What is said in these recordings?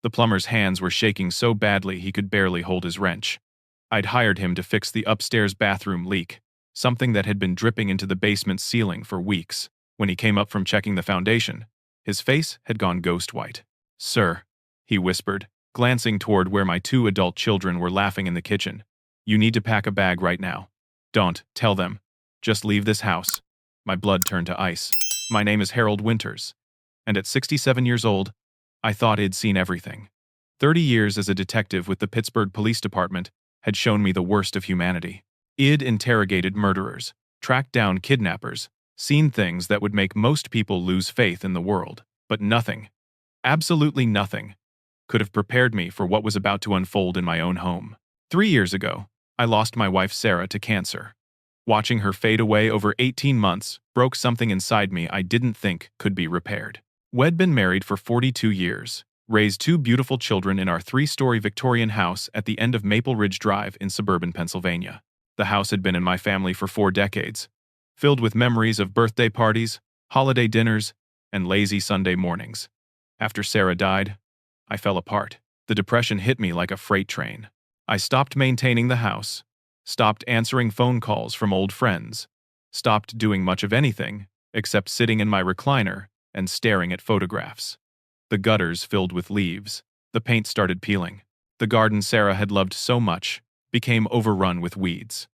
The plumber's hands were shaking so badly he could barely hold his wrench. I'd hired him to fix the upstairs bathroom leak, something that had been dripping into the basement ceiling for weeks. When he came up from checking the foundation, his face had gone ghost white. "Sir," he whispered, glancing toward where my two adult children were laughing in the kitchen. "You need to pack a bag right now. Don't tell them. Just leave this house." My blood turned to ice. My name is Harold Winters, and at 67 years old, I thought I'd seen everything. 30 years as a detective with the Pittsburgh Police Department had shown me the worst of humanity. I'd interrogated murderers, tracked down kidnappers, seen things that would make most people lose faith in the world, but nothing, absolutely nothing, could have prepared me for what was about to unfold in my own home. 3 years ago, I lost my wife Sarah to cancer. Watching her fade away over 18 months broke something inside me I didn't think could be repaired. We'd been married for 42 years, raised two beautiful children in our 3-story Victorian house at the end of Maple Ridge Drive in suburban Pennsylvania. The house had been in my family for 4 decades, filled with memories of birthday parties, holiday dinners, and lazy Sunday mornings. After Sarah died, I fell apart. The depression hit me like a freight train. I stopped maintaining the house, stopped answering phone calls from old friends, stopped doing much of anything except sitting in my recliner and staring at photographs. The gutters filled with leaves. The paint started peeling. The garden Sarah had loved so much became overrun with weeds.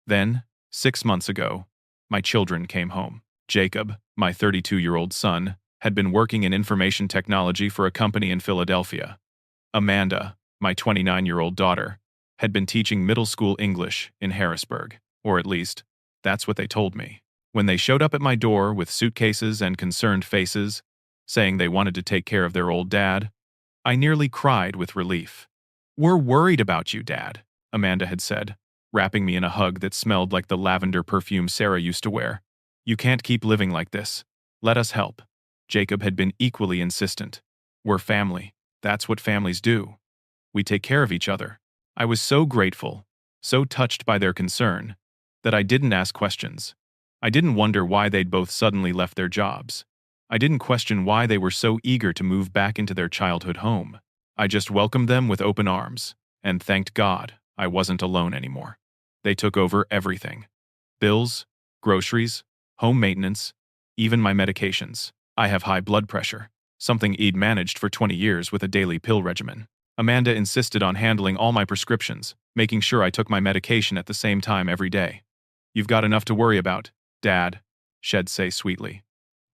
Then, 6 months ago, my children came home. Jacob, my 32-year-old son, had been working in information technology for a company in Philadelphia. Amanda, my 29-year-old daughter, had been teaching middle school English in Harrisburg, or at least, that's what they told me. When they showed up at my door with suitcases and concerned faces, saying they wanted to take care of their old dad, I nearly cried with relief. "We're worried about you, Dad," Amanda had said, wrapping me in a hug that smelled like the lavender perfume Sarah used to wear. "You can't keep living like this. Let us help." Jacob had been equally insistent. "We're family. That's what families do. We take care of each other." I was so grateful, so touched by their concern, that I didn't ask questions. I didn't wonder why they'd both suddenly left their jobs. I didn't question why they were so eager to move back into their childhood home. I just welcomed them with open arms, and thanked God I wasn't alone anymore. They took over everything. Bills, groceries, home maintenance, even my medications. I have high blood pressure, something I'd managed for 20 years with a daily pill regimen. Amanda insisted on handling all my prescriptions, making sure I took my medication at the same time every day. "You've got enough to worry about, Dad," she'd say sweetly.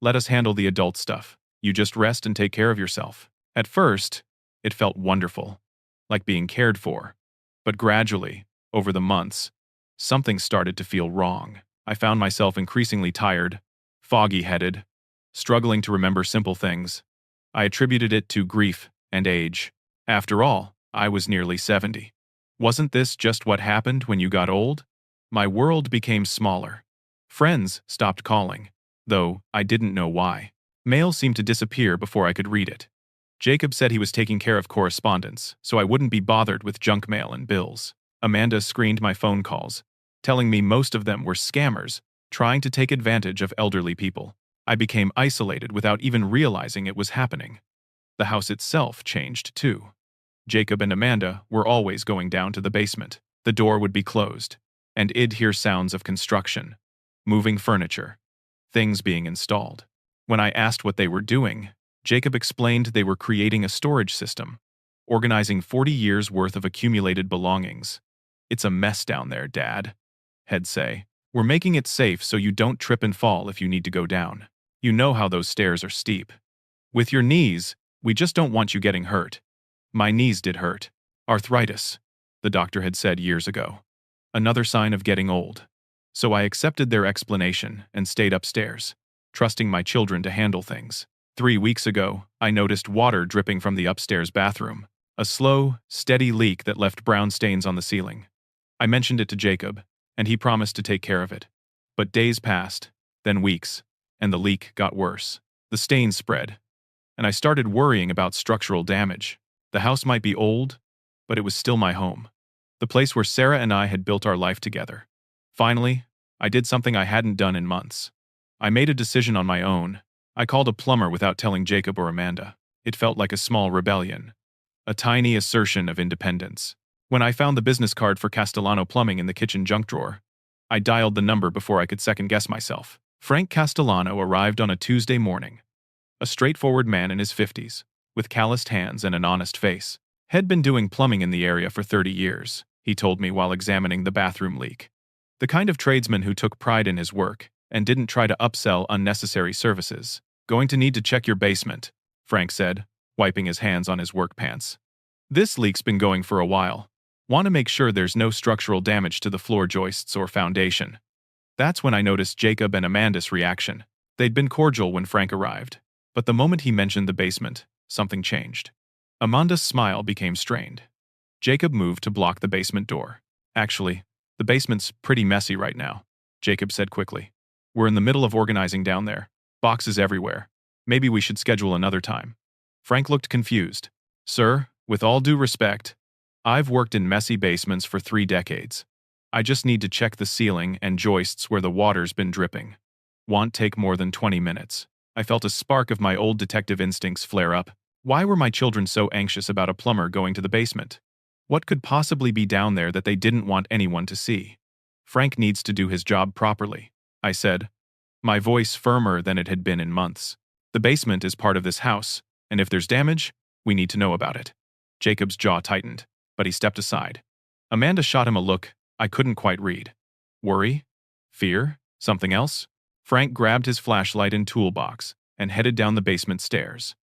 "Let us handle the adult stuff. You just rest and take care of yourself." At first, it felt wonderful, like being cared for. But gradually, over the months, something started to feel wrong. I found myself increasingly tired, foggy-headed, struggling to remember simple things. I attributed it to grief and age. After all, I was nearly 70. Wasn't this just what happened when you got old? My world became smaller. Friends stopped calling, though I didn't know why. Mail seemed to disappear before I could read it. Jacob said he was taking care of correspondence, so I wouldn't be bothered with junk mail and bills. Amanda screened my phone calls, telling me most of them were scammers trying to take advantage of elderly people. I became isolated without even realizing it was happening. The house itself changed too. Jacob and Amanda were always going down to the basement. The door would be closed, and I'd hear sounds of construction, moving furniture, things being installed. When I asked what they were doing, Jacob explained they were creating a storage system, organizing 40 years' worth of accumulated belongings. "It's a mess down there, Dad," he'd say. "We're making it safe so you don't trip and fall if you need to go down. You know how those stairs are steep. With your knees, we just don't want you getting hurt." My knees did hurt. Arthritis, the doctor had said years ago. Another sign of getting old. So I accepted their explanation and stayed upstairs, trusting my children to handle things. 3 weeks ago, I noticed water dripping from the upstairs bathroom. A slow, steady leak that left brown stains on the ceiling. I mentioned it to Jacob, and he promised to take care of it. But days passed, then weeks, and the leak got worse. The stains spread, and I started worrying about structural damage. The house might be old, but it was still my home. The place where Sarah and I had built our life together. Finally, I did something I hadn't done in months. I made a decision on my own. I called a plumber without telling Jacob or Amanda. It felt like a small rebellion, A tiny assertion of independence. When I found the business card for Castellano Plumbing in the kitchen junk drawer, I dialed the number before I could second-guess myself. Frank Castellano arrived on a Tuesday morning. A straightforward man in his 50s, with calloused hands and an honest face. Had been doing plumbing in the area for 30 years, he told me while examining the bathroom leak. The kind of tradesman who took pride in his work and didn't try to upsell unnecessary services. Going to need to check your basement, Frank said, wiping his hands on his work pants. This leak's been going for a while. Want to make sure there's no structural damage to the floor joists or foundation. That's when I noticed Jacob and Amanda's reaction. They'd been cordial when Frank arrived, but the moment he mentioned the basement, something changed. Amanda's smile became strained. Jacob moved to block the basement door. Actually, the basement's pretty messy right now, Jacob said quickly. We're in the middle of organizing down there. Boxes everywhere. Maybe we should schedule another time. Frank looked confused. Sir, with all due respect, I've worked in messy basements for 3 decades. I just need to check the ceiling and joists where the water's been dripping. Won't take more than 20 minutes. I felt a spark of my old detective instincts flare up. Why were my children so anxious about a plumber going to the basement? What could possibly be down there that they didn't want anyone to see? Frank needs to do his job properly, I said, my voice firmer than it had been in months. The basement is part of this house, and if there's damage, we need to know about it. Jacob's jaw tightened, but he stepped aside. Amanda shot him a look I couldn't quite read. Worry? Fear? Something else? Frank grabbed his flashlight and toolbox and headed down the basement stairs.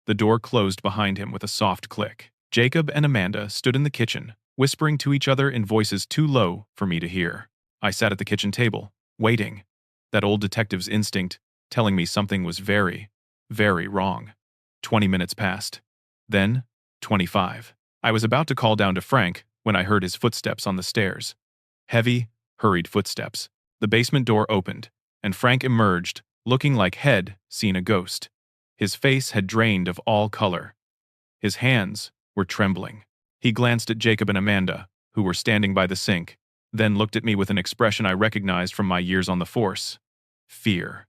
The door closed behind him with a soft click. Jacob and Amanda stood in the kitchen, whispering to each other in voices too low for me to hear. I sat at the kitchen table, waiting. That old detective's instinct telling me something was very, very wrong. 20 minutes passed. Then, 25. I was about to call down to Frank when I heard his footsteps on the stairs. Heavy, hurried footsteps. The basement door opened, and Frank emerged, looking like he'd seen a ghost. His face had drained of all color. His hands were trembling. He glanced at Jacob and Amanda, who were standing by the sink, then looked at me with an expression I recognized from my years on the force. Fear.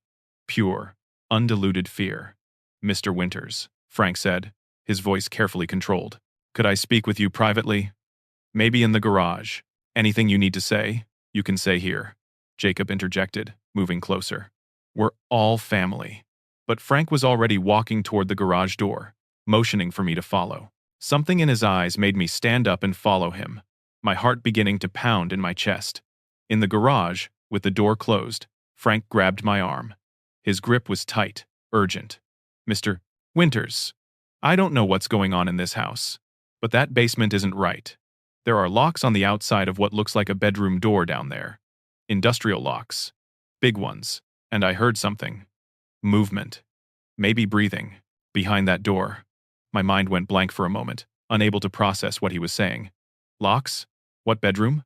Pure, undiluted fear. Mr. Winters, Frank said, his voice carefully controlled. Could I speak with you privately? Maybe in the garage. Anything you need to say, you can say here. Jacob interjected, moving closer. We're all family. But Frank was already walking toward the garage door, motioning for me to follow. Something in his eyes made me stand up and follow him, my heart beginning to pound in my chest. In the garage, with the door closed, Frank grabbed my arm. His grip was tight, urgent. Mr. Winters, I don't know what's going on in this house, but that basement isn't right. There are locks on the outside of what looks like a bedroom door down there. Industrial locks. Big ones. And I heard something. Movement. Maybe breathing. Behind that door. My mind went blank for a moment, unable to process what he was saying. Locks? What bedroom?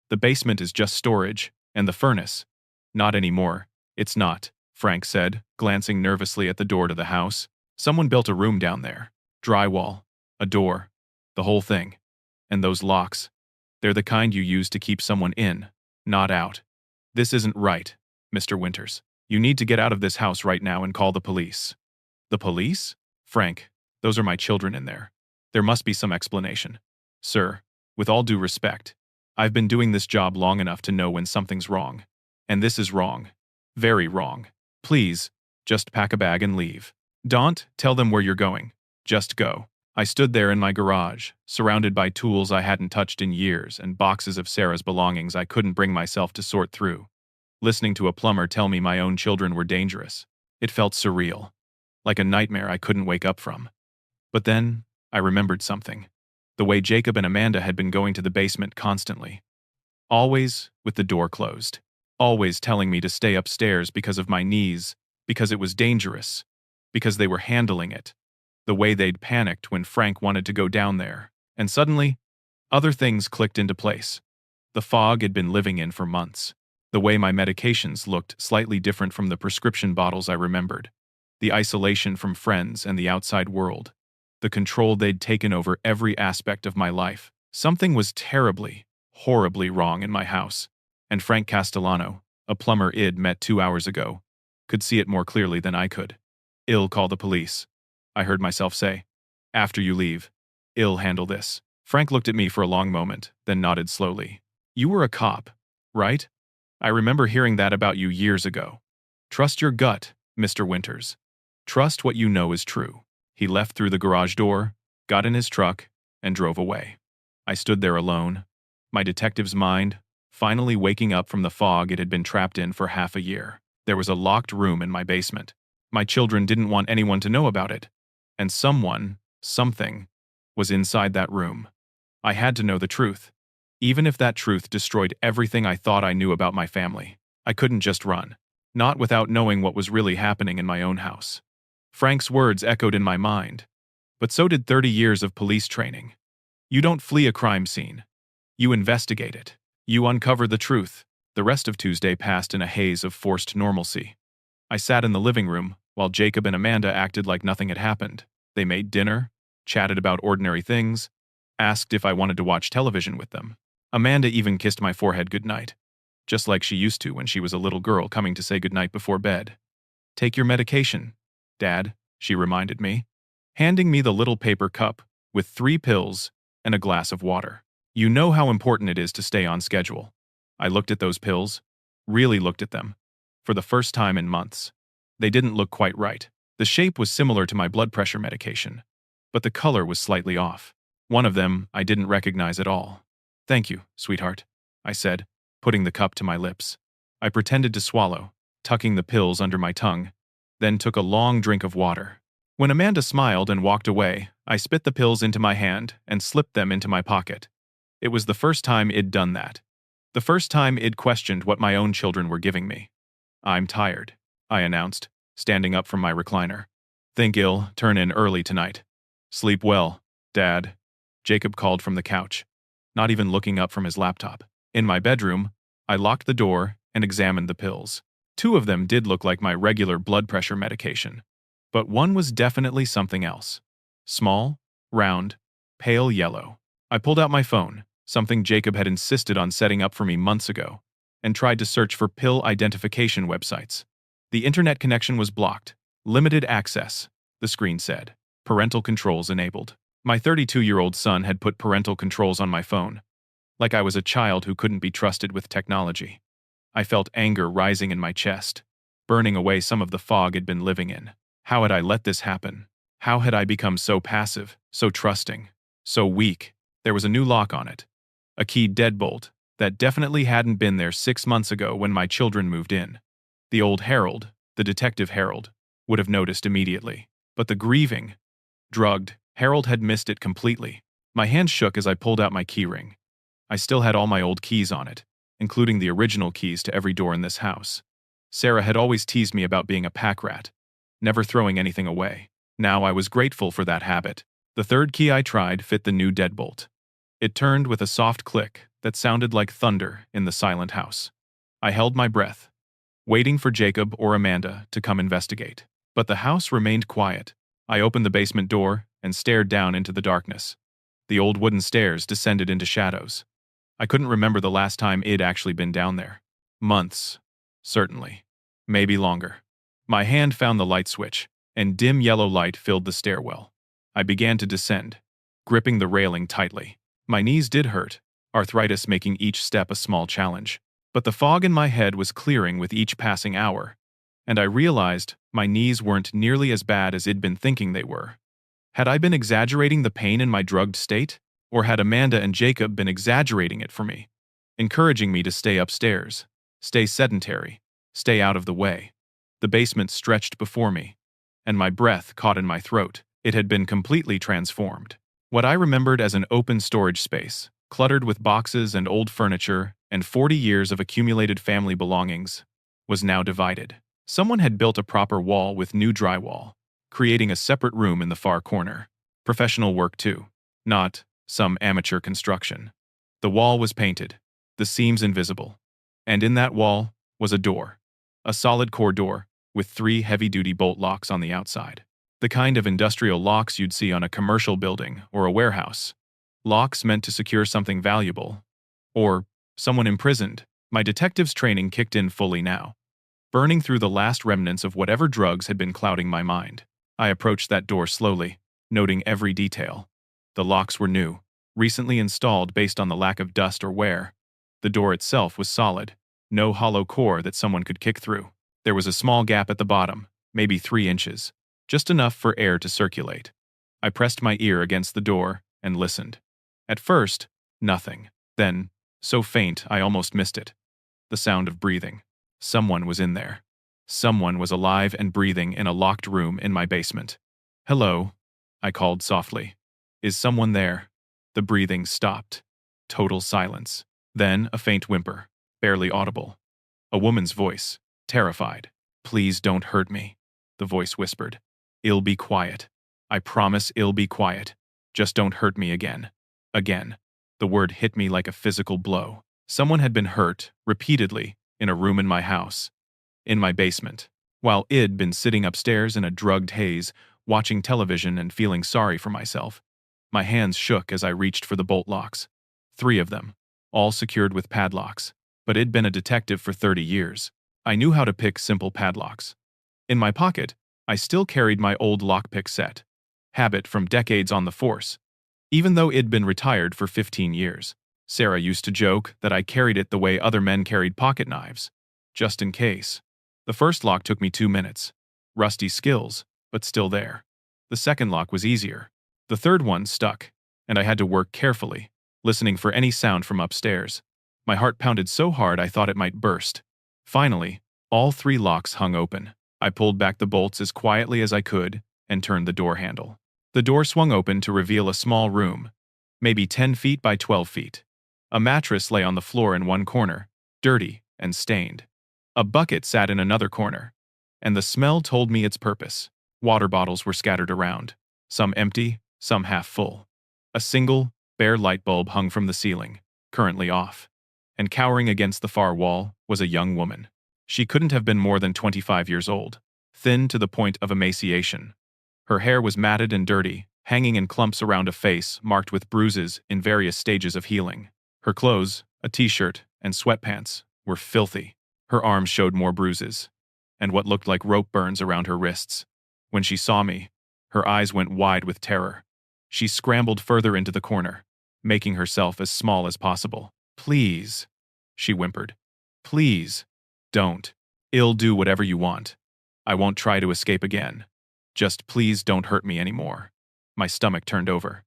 The basement is just storage, and the furnace. Not anymore. It's not, Frank said, glancing nervously at the door to the house. Someone built a room down there. Drywall. A door. The whole thing. And those locks. They're the kind you use to keep someone in, not out. This isn't right, Mr. Winters. You need to get out of this house right now and call the police. The police? Frank, those are my children in there. There must be some explanation. Sir, with all due respect, I've been doing this job long enough to know when something's wrong. And this is wrong. Very wrong. Please, just pack a bag and leave. Don't tell them where you're going. Just go. I stood there in my garage, surrounded by tools I hadn't touched in years and boxes of Sarah's belongings I couldn't bring myself to sort through. Listening to a plumber tell me my own children were dangerous. It felt surreal. Like a nightmare I couldn't wake up from. But then, I remembered something. The way Jacob and Amanda had been going to the basement constantly. Always with the door closed. Always telling me to stay upstairs because of my knees, because it was dangerous, because they were handling it. The way they'd panicked when Frank wanted to go down there. And suddenly, other things clicked into place. The fog had been living in for months. The way my medications looked slightly different from the prescription bottles I remembered. The isolation from friends and the outside world. The control they'd taken over every aspect of my life. Something was terribly, horribly wrong in my house. And Frank Castellano, a plumber I'd met 2 hours ago, could see it more clearly than I could. I'll call the police, I heard myself say. After you leave. I'll handle this. Frank looked at me for a long moment, then nodded slowly. You were a cop, right? I remember hearing that about you years ago. Trust your gut, Mr. Winters. Trust what you know is true. He left through the garage door, got in his truck, and drove away. I stood there alone, my detective's mind finally waking up from the fog it had been trapped in for half a year. There was a locked room in my basement. My children didn't want anyone to know about it. And something, was inside that room. I had to know the truth. Even if that truth destroyed everything I thought I knew about my family, I couldn't just run. Not without knowing what was really happening in my own house. Frank's words echoed in my mind, but so did 30 years of police training. You don't flee a crime scene. You investigate it. You uncover the truth. The rest of Tuesday passed in a haze of forced normalcy. I sat in the living room while Jacob and Amanda acted like nothing had happened. They made dinner, chatted about ordinary things, asked if I wanted to watch television with them. Amanda even kissed my forehead goodnight, just like she used to when she was a little girl coming to say goodnight before bed. Take your medication, Dad, she reminded me, handing me the little paper cup with 3 pills and a glass of water. You know how important it is to stay on schedule. I looked at those pills, really looked at them, for the first time in months. They didn't look quite right. The shape was similar to my blood pressure medication, but the color was slightly off. One of them I didn't recognize at all. Thank you, sweetheart, I said, putting the cup to my lips. I pretended to swallow, tucking the pills under my tongue, then took a long drink of water. When Amanda smiled and walked away, I spit the pills into my hand and slipped them into my pocket. It was the first time I'd done that. The first time I'd questioned what my own children were giving me. I'm tired, I announced, standing up from my recliner. Think I'll turn in early tonight. Sleep well, Dad, Jacob called from the couch, not even looking up from his laptop. In my bedroom, I locked the door and examined the pills. 2 of them did look like my regular blood pressure medication, but one was definitely something else. Small, round, pale yellow. I pulled out my phone, something Jacob had insisted on setting up for me months ago, and tried to search for pill identification websites. The internet connection was blocked. Limited access, the screen said. Parental controls enabled. My 32-year-old son had put parental controls on my phone, like I was a child who couldn't be trusted with technology. I felt anger rising in my chest, burning away some of the fog I'd been living in. How had I let this happen? How had I become so passive, so trusting, so weak? There was a new lock on it. A keyed deadbolt that definitely hadn't been there 6 months ago when my children moved in. The old Harold, the detective Harold, would have noticed immediately. But the grieving, drugged Harold had missed it completely. My hand shook as I pulled out my keyring. I still had all my old keys on it, including the original keys to every door in this house. Sarah had always teased me about being a pack rat, never throwing anything away. Now I was grateful for that habit. The third key I tried fit the new deadbolt. It turned with a soft click that sounded like thunder in the silent house. I held my breath, waiting for Jacob or Amanda to come investigate. But the house remained quiet. I opened the basement door and stared down into the darkness. The old wooden stairs descended into shadows. I couldn't remember the last time I'd actually been down there. Months, certainly. Maybe longer. My hand found the light switch, and dim yellow light filled the stairwell. I began to descend, gripping the railing tightly. My knees did hurt, arthritis making each step a small challenge. But the fog in my head was clearing with each passing hour, and I realized my knees weren't nearly as bad as I'd been thinking they were. Had I been exaggerating the pain in my drugged state? Or had Amanda and Jacob been exaggerating it for me, encouraging me to stay upstairs, stay sedentary, stay out of the way? The basement stretched before me, and my breath caught in my throat. It had been completely transformed. What I remembered as an open storage space, cluttered with boxes and old furniture and 40 years of accumulated family belongings, was now divided. Someone had built a proper wall with new drywall, creating a separate room in the far corner. Professional work too, not some amateur construction. The wall was painted, the seams invisible, and in that wall was a door, a solid core door with 3 heavy-duty bolt locks on the outside. The kind of industrial locks you'd see on a commercial building or a warehouse. Locks meant to secure something valuable, or someone imprisoned. My detective's training kicked in fully now, burning through the last remnants of whatever drugs had been clouding my mind. I approached that door slowly, noting every detail. The locks were new, recently installed based on the lack of dust or wear. The door itself was solid, no hollow core that someone could kick through. There was a small gap at the bottom, maybe 3 inches, just enough for air to circulate. I pressed my ear against the door and listened. At first, nothing. Then, so faint I almost missed it. The sound of breathing. Someone was in there. Someone was alive and breathing in a locked room in my basement. "Hello," I called softly. "Is someone there?" The breathing stopped. Total silence. Then a faint whimper, barely audible. A woman's voice, terrified. "Please don't hurt me," the voice whispered. "I'll be quiet. I promise I'll be quiet. Just don't hurt me again." Again. The word hit me like a physical blow. Someone had been hurt, repeatedly, in a room in my house. In my basement. While I'd been sitting upstairs in a drugged haze, watching television and feeling sorry for myself. My hands shook as I reached for the bolt locks. 3 of them, all secured with padlocks. But I'd been a detective for 30 years. I knew how to pick simple padlocks. In my pocket, I still carried my old lockpick set. Habit from decades on the force. Even though I'd been retired for 15 years. Sarah used to joke that I carried it the way other men carried pocket knives. Just in case. The first lock took me 2 minutes. Rusty skills, but still there. The second lock was easier. The third one stuck, and I had to work carefully, listening for any sound from upstairs. My heart pounded so hard I thought it might burst. Finally, all 3 locks hung open. I pulled back the bolts as quietly as I could and turned the door handle. The door swung open to reveal a small room, maybe 10 feet by 12 feet. A mattress lay on the floor in one corner, dirty and stained. A bucket sat in another corner, and the smell told me its purpose. Water bottles were scattered around, some empty, some half full. A single, bare light bulb hung from the ceiling, currently off. And cowering against the far wall was a young woman. She couldn't have been more than 25 years old, thin to the point of emaciation. Her hair was matted and dirty, hanging in clumps around a face marked with bruises in various stages of healing. Her clothes, a t-shirt and sweatpants, were filthy. Her arms showed more bruises, and what looked like rope burns around her wrists. When she saw me, her eyes went wide with terror. She scrambled further into the corner, making herself as small as possible. "Please," she whimpered. "Please, don't. I'll do whatever you want. I won't try to escape again. Just please don't hurt me anymore." My stomach turned over.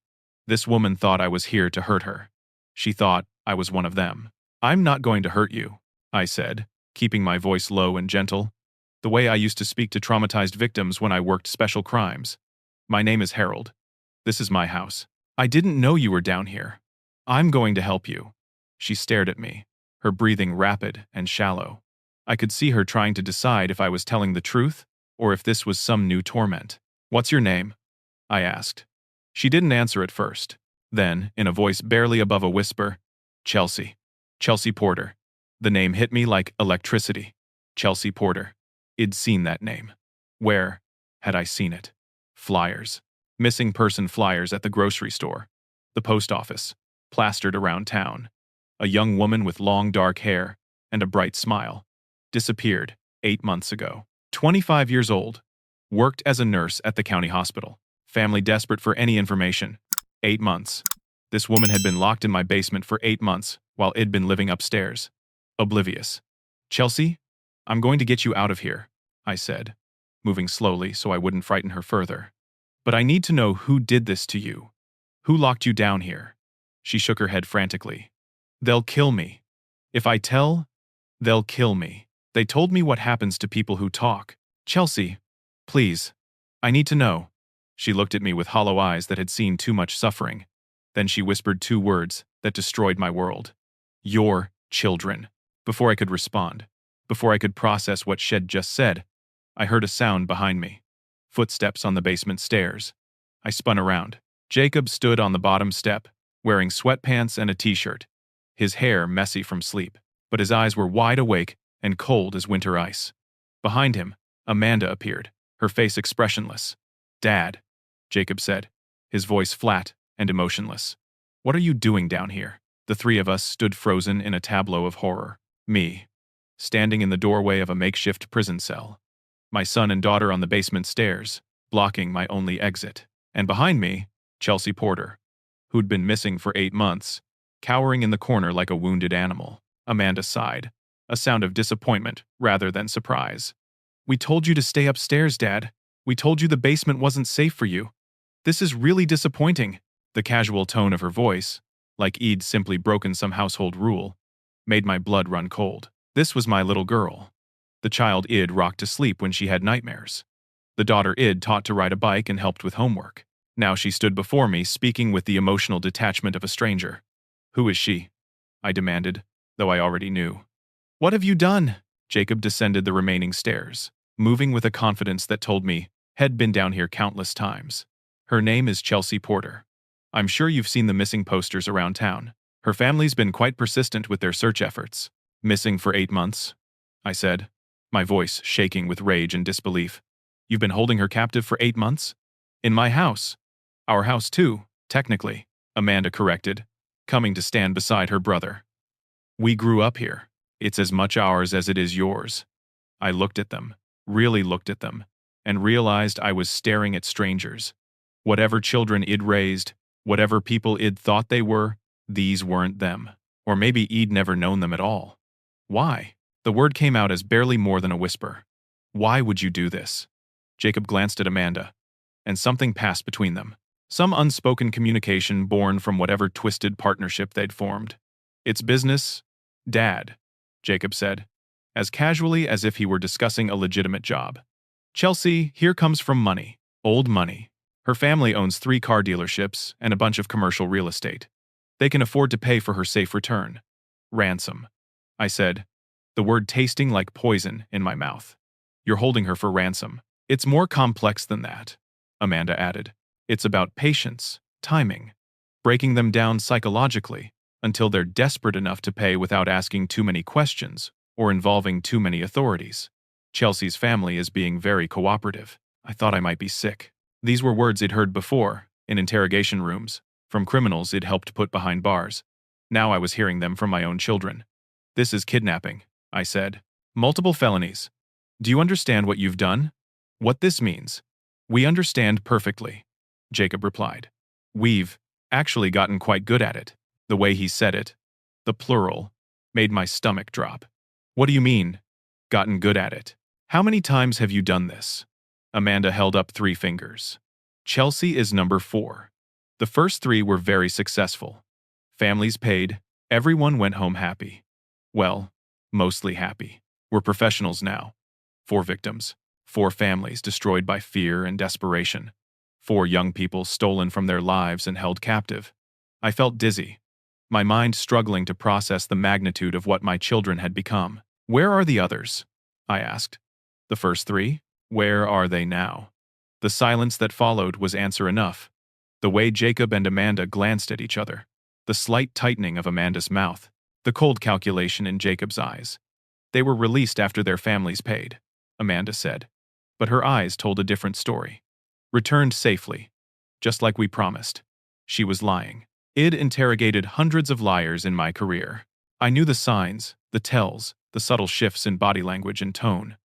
This woman thought I was here to hurt her. She thought I was one of them. "I'm not going to hurt you," I said, keeping my voice low and gentle, the way I used to speak to traumatized victims when I worked special crimes. "My name is Harold. This is my house. I didn't know you were down here. I'm going to help you." She stared at me, her breathing rapid and shallow. I could see her trying to decide if I was telling the truth or if this was some new torment. "What's your name?" I asked. She didn't answer at first. Then, in a voice barely above a whisper, "Chelsea. Chelsea Porter." The name hit me like electricity. Chelsea Porter. I'd seen that name. Where had I seen it? Flyers. Missing person flyers at the grocery store. The post office. Plastered around town. A young woman with long dark hair and a bright smile. Disappeared 8 months ago. 25 years old. Worked as a nurse at the county hospital. Family desperate for any information. 8 months. This woman had been locked in my basement for 8 months while I'd been living upstairs. Oblivious. "Chelsea, I'm going to get you out of here," I said, moving slowly so I wouldn't frighten her further. "But I need to know who did this to you. Who locked you down here?" She shook her head frantically. "They'll kill me. If I tell, they'll kill me. They told me what happens to people who talk. Chelsea, please. I need to know." She looked at me with hollow eyes that had seen too much suffering. Then she whispered 2 words that destroyed my world. "Your children." Before I could respond, before I could process what she'd just said, I heard a sound behind me. Footsteps on the basement stairs. I spun around. Jacob stood on the bottom step, wearing sweatpants and a t-shirt, his hair messy from sleep, but his eyes were wide awake and cold as winter ice. Behind him, Amanda appeared, her face expressionless. "Dad," Jacob said, his voice flat and emotionless. "What are you doing down here?" The 3 of us stood frozen in a tableau of horror. Me, standing in the doorway of a makeshift prison cell. My son and daughter on the basement stairs, blocking my only exit. And behind me, Chelsea Porter, who'd been missing for 8 months, cowering in the corner like a wounded animal. Amanda sighed, a sound of disappointment rather than surprise. We told you to stay upstairs, Dad. We told you the basement wasn't safe for you. This is really disappointing. The casual tone of her voice, like Eid simply broken some household rule, made my blood run cold. This was my little girl. The child Id rocked to sleep when she had nightmares. The daughter Id taught to ride a bike and helped with homework. Now she stood before me, speaking with the emotional detachment of a stranger. Who is she? I demanded, though I already knew. What have you done? Jacob descended the remaining stairs, moving with a confidence that told me had been down here countless times. Her name is Chelsea Porter. I'm sure you've seen the missing posters around town. Her family's been quite persistent with their search efforts. Missing for 8 months? I said, my voice shaking with rage and disbelief. You've been holding her captive for 8 months? In my house. Our house too, technically, Amanda corrected, coming to stand beside her brother. We grew up here. It's as much ours as it is yours. I looked at them, really looked at them, and realized I was staring at strangers. Whatever children Id raised, whatever people Id thought they were, these weren't them. Or maybe Id never known them at all. Why? The word came out as barely more than a whisper. Why would you do this? Jacob glanced at Amanda, and something passed between them. Some unspoken communication born from whatever twisted partnership they'd formed. It's business, Dad, Jacob said, as casually as if he were discussing a legitimate job. Chelsea, here comes from money. Old money. Her family owns 3 car dealerships and a bunch of commercial real estate. They can afford to pay for her safe return. Ransom, I said, the word tasting like poison in my mouth. You're holding her for ransom. It's more complex than that, Amanda added. It's about patience, timing, breaking them down psychologically until they're desperate enough to pay without asking too many questions or involving too many authorities. Chelsea's family is being very cooperative. I thought I might be sick. These were words I'd heard before, in interrogation rooms, from criminals I'd helped put behind bars. Now I was hearing them from my own children. This is kidnapping, I said. Multiple felonies. Do you understand what you've done? What this means? We understand perfectly, Jacob replied. We've actually gotten quite good at it. The way he said it, the plural, made my stomach drop. What do you mean, gotten good at it? How many times have you done this? Amanda held up 3 fingers. Chelsea is number 4. The first 3 were very successful. Families paid, everyone went home happy. Well, mostly happy. We're professionals now. 4 victims, 4 families destroyed by fear and desperation. 4 young people stolen from their lives and held captive. I felt dizzy, my mind struggling to process the magnitude of what my children had become. Where are the others? I asked. The first 3? Where are they now? The silence that followed was answer enough. The way Jacob and Amanda glanced at each other, the slight tightening of Amanda's mouth, the cold calculation in Jacob's eyes. They were released after their families paid, Amanda said. But her eyes told a different story. Returned safely, just like we promised. She was lying. Id interrogated hundreds of liars in my career. I knew the signs, the tells, the subtle shifts in body language and tone.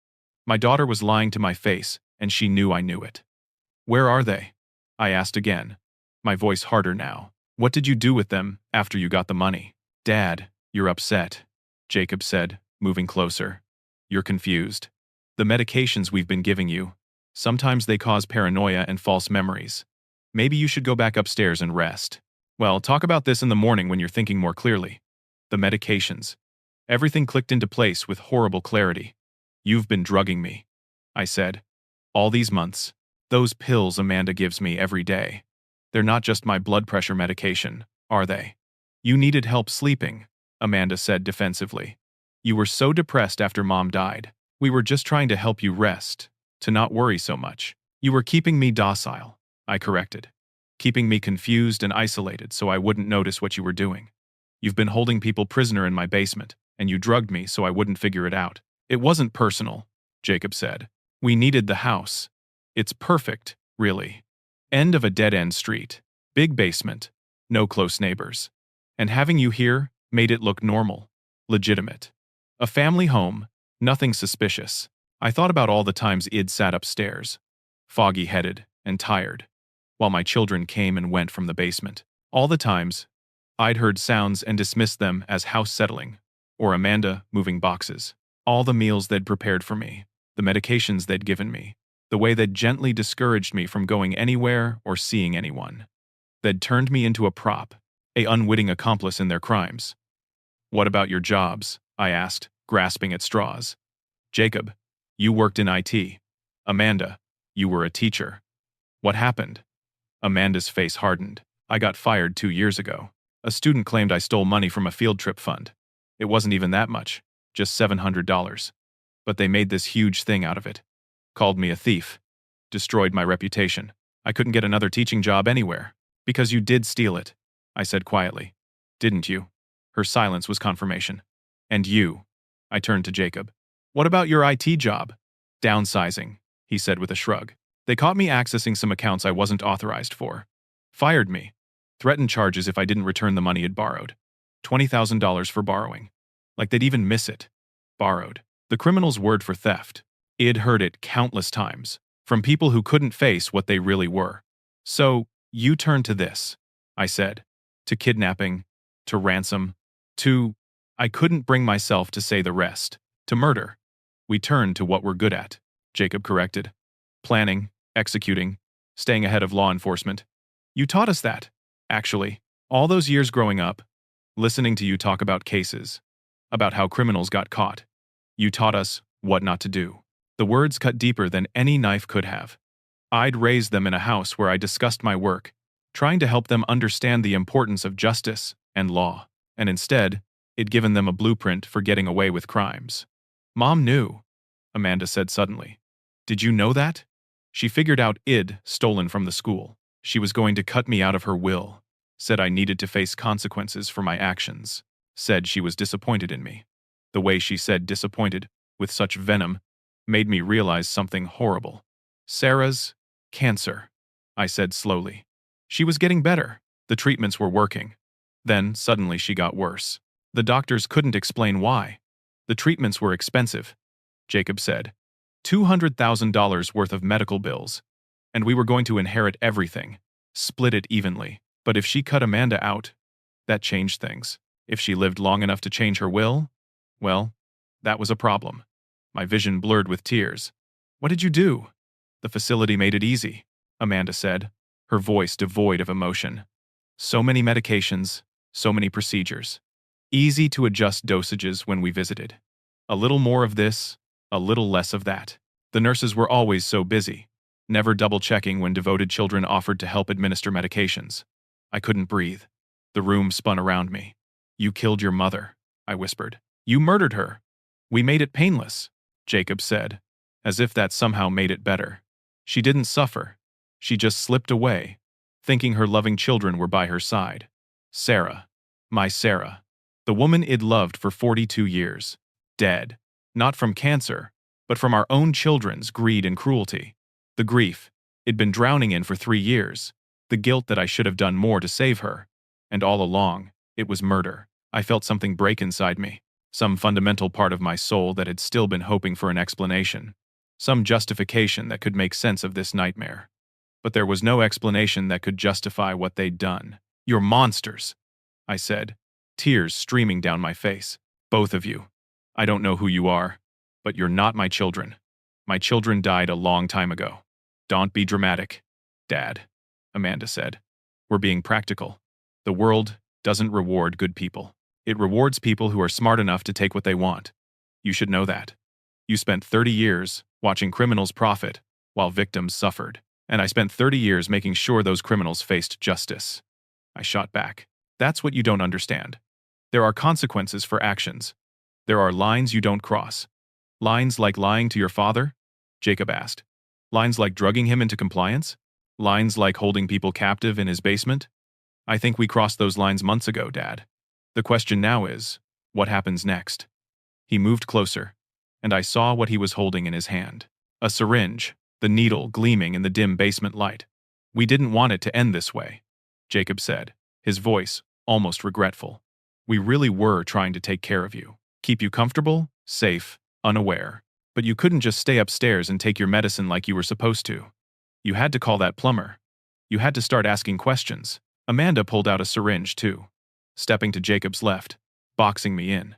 My daughter was lying to my face, and she knew I knew it. Where are they? I asked again, my voice harder now. What did you do with them after you got the money? Dad, you're upset, Jacob said, moving closer. You're confused. The medications we've been giving you, sometimes they cause paranoia and false memories. Maybe you should go back upstairs and rest. Well, talk about this in the morning when you're thinking more clearly. The medications. Everything clicked into place with horrible clarity. You've been drugging me, I said. All these months. Those pills Amanda gives me every day. They're not just my blood pressure medication, are they? You needed help sleeping, Amanda said defensively. You were so depressed after Mom died. We were just trying to help you rest, to not worry so much. You were keeping me docile, I corrected. Keeping me confused and isolated so I wouldn't notice what you were doing. You've been holding people prisoner in my basement, and you drugged me so I wouldn't figure it out. It wasn't personal, Jacob said. We needed the house. It's perfect, really. End of a dead-end street. Big basement. No close neighbors. And having you here made it look normal, legitimate. A family home, nothing suspicious. I thought about all the times Id sat upstairs, foggy-headed and tired, while my children came and went from the basement. All the times, I'd heard sounds and dismissed them as house settling, or Amanda moving boxes. All the meals they'd prepared for me, the medications they'd given me, the way they'd gently discouraged me from going anywhere or seeing anyone. They'd turned me into a prop, a unwitting accomplice in their crimes. What about your jobs? I asked, grasping at straws. Jacob, you worked in IT. Amanda, you were a teacher. What happened? Amanda's face hardened. I got fired 2 years ago. A student claimed I stole money from a field trip fund. It wasn't even that much, just $700. But they made this huge thing out of it. Called me a thief. Destroyed my reputation. I couldn't get another teaching job anywhere. Because you did steal it, I said quietly. Didn't you? Her silence was confirmation. And you? I turned to Jacob. What about your IT job? Downsizing, he said with a shrug. They caught me accessing some accounts I wasn't authorized for. Fired me. Threatened charges if I didn't return the money I'd borrowed. $20,000 for borrowing. Like they'd even miss it. Borrowed. The criminal's word for theft. I'd heard it countless times. From people who couldn't face what they really were. So, you turned to this, I said. To kidnapping. To ransom. To... I couldn't bring myself to say the rest. To murder. We turned to what we're good at, Jacob corrected. Planning, executing, staying ahead of law enforcement. You taught us that, actually. All those years growing up, listening to you talk about cases, about how criminals got caught. You taught us what not to do. The words cut deeper than any knife could have. I'd raised them in a house where I discussed my work, trying to help them understand the importance of justice and law, and instead, it'd given them a blueprint for getting away with crimes. Mom knew, Amanda said suddenly. Did you know that? She figured out I'd stolen from the school. She was going to cut me out of her will. Said I needed to face consequences for my actions. Said she was disappointed in me. The way she said disappointed, with such venom, made me realize something horrible. Sarah's cancer, I said slowly. She was getting better. The treatments were working. Then, suddenly she got worse. The doctors couldn't explain why. The treatments were expensive, Jacob said. $200,000 worth of medical bills. And we were going to inherit everything. Split it evenly. But if she cut Amanda out, that changed things. If she lived long enough to change her will, well, that was a problem. My vision blurred with tears. What did you do? The facility made it easy, Amanda said, her voice devoid of emotion. So many medications, so many procedures. Easy to adjust dosages when we visited. A little more of this, a little less of that. The nurses were always so busy, never double-checking when devoted children offered to help administer medications. I couldn't breathe. The room spun around me. You killed your mother, I whispered. You murdered her. We made it painless, Jacob said, as if that somehow made it better. She didn't suffer. She just slipped away, thinking her loving children were by her side. Sarah. My Sarah. The woman I'd loved for 42 years. Dead. Not from cancer, but from our own children's greed and cruelty. The grief I'd been drowning in for 3 years. The guilt that I should have done more to save her. And all along, it was murder. I felt something break inside me. Some fundamental part of my soul that had still been hoping for an explanation. Some justification that could make sense of this nightmare. But there was no explanation that could justify what they'd done. You're monsters, I said, tears streaming down my face. Both of you. I don't know who you are, but you're not my children. My children died a long time ago. Don't be dramatic, Dad, Amanda said. We're being practical. The world doesn't reward good people. It rewards people who are smart enough to take what they want. You should know that. You spent 30 years watching criminals profit while victims suffered. And I spent 30 years making sure those criminals faced justice. I shot back. That's what you don't understand. There are consequences for actions. There are lines you don't cross. Lines like lying to your father? Jacob asked. Lines like drugging him into compliance? Lines like holding people captive in his basement? I think we crossed those lines months ago, Dad. The question now is, what happens next? He moved closer, and I saw what he was holding in his hand. A syringe, the needle gleaming in the dim basement light. We didn't want it to end this way, Jacob said, his voice almost regretful. We really were trying to take care of you, keep you comfortable, safe, unaware. But you couldn't just stay upstairs and take your medicine like you were supposed to. You had to call that plumber. You had to start asking questions. Amanda pulled out a syringe, too, stepping to Jacob's left, boxing me in.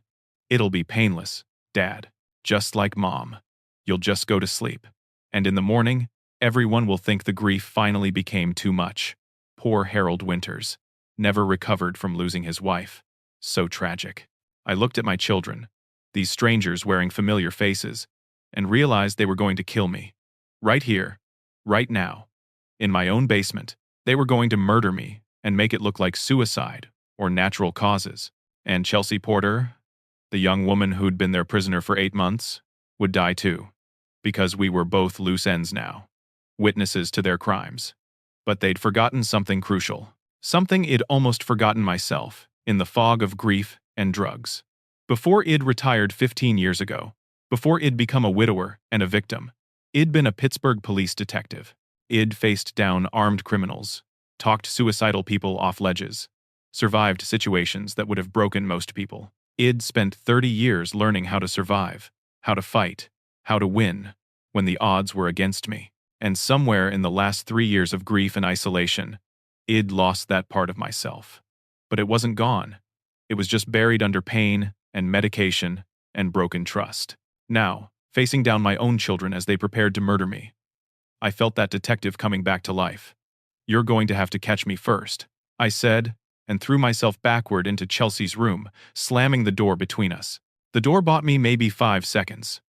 It'll be painless, Dad. Just like Mom. You'll just go to sleep. And in the morning, everyone will think the grief finally became too much. Poor Harold Winters. Never recovered from losing his wife. So tragic. I looked at my children, these strangers wearing familiar faces, and realized they were going to kill me. Right here, right now, in my own basement. They were going to murder me and make it look like suicide or natural causes. And Chelsea Porter, the young woman who'd been their prisoner for 8 months, would die too, because we were both loose ends now, witnesses to their crimes. But they'd forgotten something crucial, something I'd almost forgotten myself, in the fog of grief and drugs. Before I'd retired 15 years ago, before I'd become a widower and a victim, I'd been a Pittsburgh police detective. I'd faced down armed criminals, talked suicidal people off ledges, survived situations that would have broken most people. I'd spent 30 years learning how to survive, how to fight, how to win, when the odds were against me. And somewhere in the last 3 years of grief and isolation, I'd lost that part of myself. But it wasn't gone. It was just buried under pain and medication and broken trust. Now, facing down my own children as they prepared to murder me, I felt that detective coming back to life. "You're going to have to catch me first," I said, and threw myself backward into Chelsea's room, slamming the door between us. The door bought me maybe 5 seconds.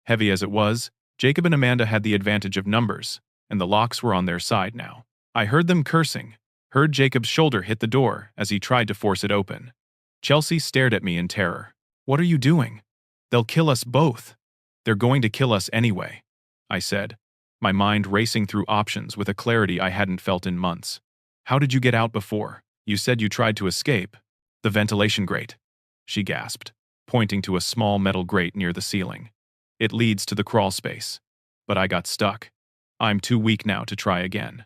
Heavy as it was, Jacob and Amanda had the advantage of numbers, and the locks were on their side now. I heard them cursing, heard Jacob's shoulder hit the door as he tried to force it open. Chelsea stared at me in terror. "What are you doing? They'll kill us both." "They're going to kill us anyway," I said, my mind racing through options with a clarity I hadn't felt in months. "How did you get out before? You said you tried to escape." "The ventilation grate," she gasped, pointing to a small metal grate near the ceiling. "It leads to the crawl space. But I got stuck. I'm too weak now to try again."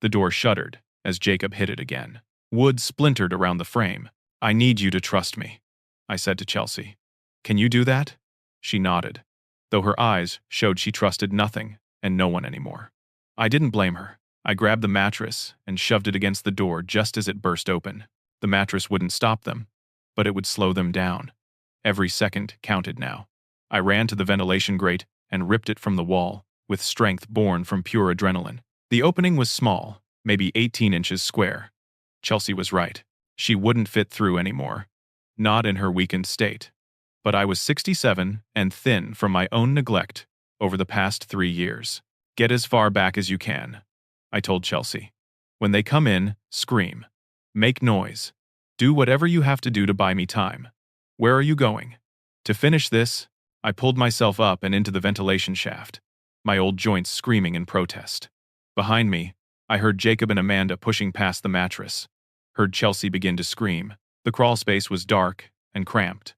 The door shuddered as Jacob hit it again. Wood splintered around the frame. "I need you to trust me," I said to Chelsea. "Can you do that?" She nodded, though her eyes showed she trusted nothing and no one anymore. I didn't blame her. I grabbed the mattress and shoved it against the door just as it burst open. The mattress wouldn't stop them, but it would slow them down. Every second counted now. I ran to the ventilation grate and ripped it from the wall, with strength born from pure adrenaline. The opening was small, maybe 18 inches square. Chelsea was right. She wouldn't fit through anymore. Not in her weakened state. But I was 67 and thin from my own neglect over the past 3 years. "Get as far back as you can," I told Chelsea. "When they come in, scream. Make noise. Do whatever you have to do to buy me time. Where are you going?" To finish this, I pulled myself up and into the ventilation shaft, my old joints screaming in protest. Behind me, I heard Jacob and Amanda pushing past the mattress, heard Chelsea begin to scream. The crawl space was dark and cramped,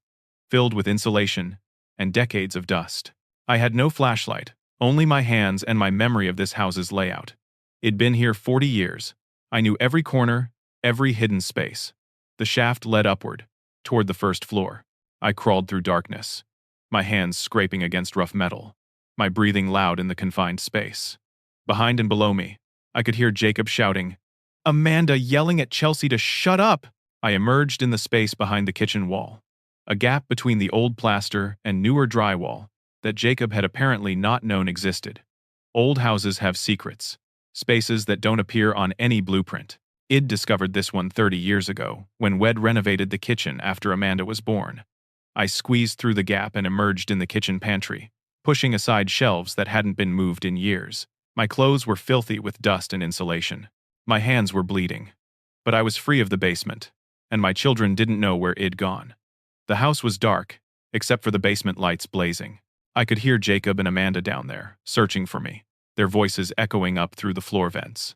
filled with insulation and decades of dust. I had no flashlight, only my hands and my memory of this house's layout. It'd been here 40 years. I knew every corner, every hidden space. The shaft led upward, toward the first floor. I crawled through darkness, my hands scraping against rough metal, my breathing loud in the confined space. Behind and below me, I could hear Jacob shouting, Amanda yelling at Chelsea to shut up. I emerged in the space behind the kitchen wall, a gap between the old plaster and newer drywall that Jacob had apparently not known existed. Old houses have secrets, spaces that don't appear on any blueprint. I'd discovered this one 30 years ago, when Wed renovated the kitchen after Amanda was born. I squeezed through the gap and emerged in the kitchen pantry, pushing aside shelves that hadn't been moved in years. My clothes were filthy with dust and insulation. My hands were bleeding. But I was free of the basement, and my children didn't know where I'd gone. The house was dark, except for the basement lights blazing. I could hear Jacob and Amanda down there, searching for me, their voices echoing up through the floor vents.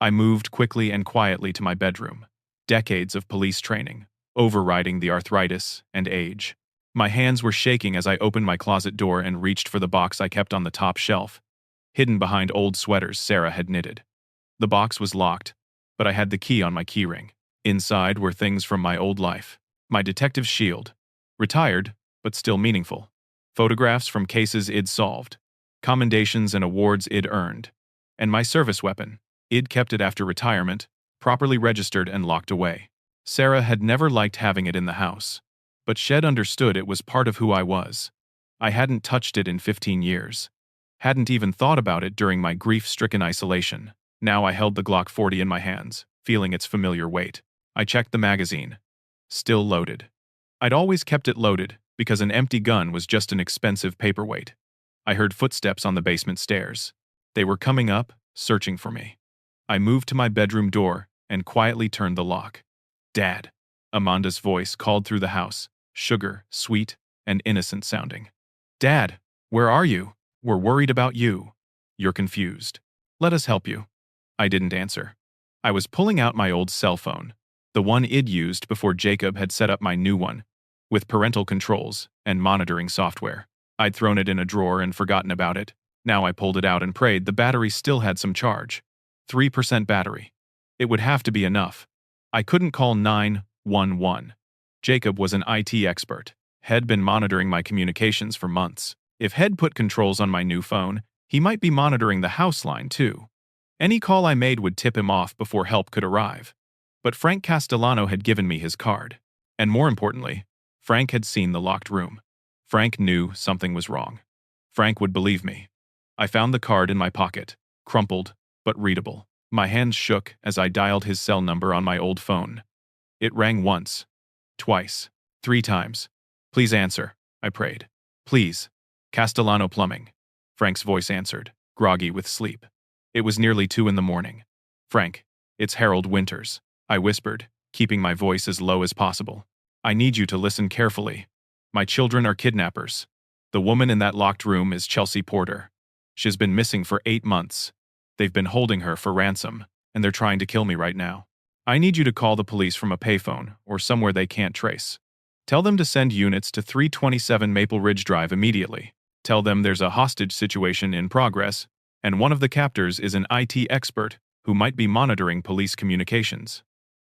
I moved quickly and quietly to my bedroom, decades of police training, overriding the arthritis and age. My hands were shaking as I opened my closet door and reached for the box I kept on the top shelf, hidden behind old sweaters Sarah had knitted. The box was locked, but I had the key on my keyring. Inside were things from my old life. My detective's shield, retired, but still meaningful. Photographs from cases I'd solved, commendations and awards I'd earned. And my service weapon. I'd kept it after retirement, properly registered and locked away. Sarah had never liked having it in the house, but Shed understood it was part of who I was. I hadn't touched it in 15 years. Hadn't even thought about it during my grief-stricken isolation. Now I held the Glock 40 in my hands, feeling its familiar weight. I checked the magazine. Still loaded. I'd always kept it loaded, because an empty gun was just an expensive paperweight. I heard footsteps on the basement stairs. They were coming up, searching for me. I moved to my bedroom door and quietly turned the lock. "Dad," Amanda's voice called through the house, sugar, sweet, and innocent sounding. "Dad, where are you? We're worried about you. You're confused. Let us help you." I didn't answer. I was pulling out my old cell phone, the one Id used before Jacob had set up my new one, with parental controls and monitoring software. I'd thrown it in a drawer and forgotten about it. Now I pulled it out and prayed the battery still had some charge. 3% battery. It would have to be enough. I couldn't call 911. Jacob was an IT expert. Had been monitoring my communications for months. If Head put controls on my new phone, he might be monitoring the house line too. Any call I made would tip him off before help could arrive. But Frank Castellano had given me his card. And more importantly, Frank had seen the locked room. Frank knew something was wrong. Frank would believe me. I found the card in my pocket, crumpled, but readable. My hands shook as I dialed his cell number on my old phone. It rang once, twice, 3 times. "Please answer," I prayed. "Please." "Castellano Plumbing." Frank's voice answered, groggy with sleep. It was nearly 2 in the morning. "Frank, it's Harold Winters," I whispered, keeping my voice as low as possible. "I need you to listen carefully. My children are kidnappers. The woman in that locked room is Chelsea Porter. She's been missing for 8 months. They've been holding her for ransom, and they're trying to kill me right now. I need you to call the police from a payphone or somewhere they can't trace. Tell them to send units to 327 Maple Ridge Drive immediately. Tell them there's a hostage situation in progress, and one of the captors is an IT expert who might be monitoring police communications.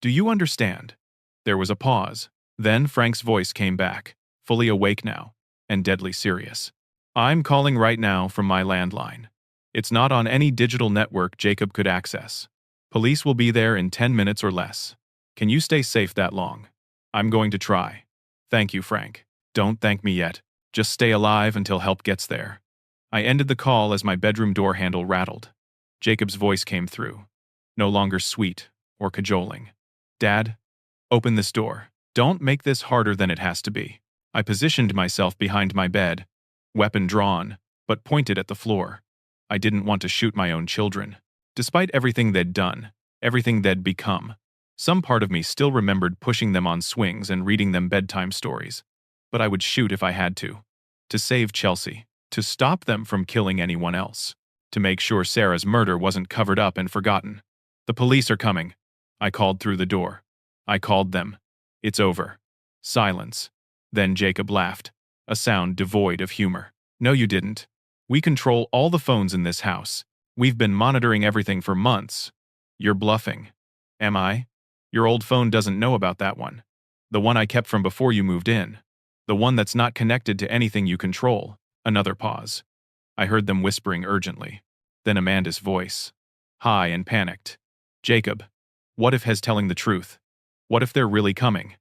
Do you understand?" There was a pause. Then Frank's voice came back, fully awake now, and deadly serious. "I'm calling right now from my landline. It's not on any digital network Jacob could access. Police will be there in 10 minutes or less. Can you stay safe that long? I'm going to try. Thank you, Frank. Don't thank me yet. Just stay alive until help gets there." I ended the call as my bedroom door handle rattled. Jacob's voice came through, no longer sweet or cajoling. "Dad, open this door. Don't make this harder than it has to be." I positioned myself behind my bed, weapon drawn, but pointed at the floor. I didn't want to shoot my own children. Despite everything they'd done, everything they'd become, some part of me still remembered pushing them on swings and reading them bedtime stories. But I would shoot if I had to save Chelsea, to stop them from killing anyone else, to make sure Sarah's murder wasn't covered up and forgotten. "The police are coming," I called through the door. I called them. "It's over." Silence. Then Jacob laughed, a sound devoid of humor. "No, you didn't. We control all the phones in this house. We've been monitoring everything for months. You're bluffing." "Am I? Your old phone doesn't know about that one. The one I kept from before you moved in. The one that's not connected to anything you control." Another pause. I heard them whispering urgently. Then Amanda's voice, high and panicked. "Jacob, what if Hez telling the truth? What if they're really coming?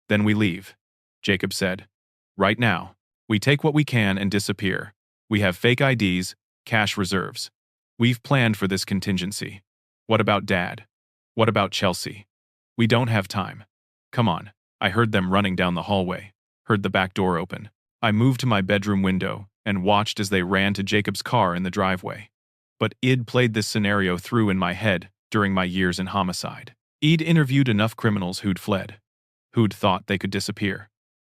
Then we leave," Jacob said. "Right now. We take what we can and disappear. We have fake IDs, cash reserves. We've planned for this contingency. What about Dad? What about Chelsea? We don't have time. Come on." I heard them running down the hallway, heard the back door open. I moved to my bedroom window and watched as they ran to Jacob's car in the driveway. But Id played this scenario through in my head during my years in homicide. Id interviewed enough criminals who'd fled, who'd thought they could disappear.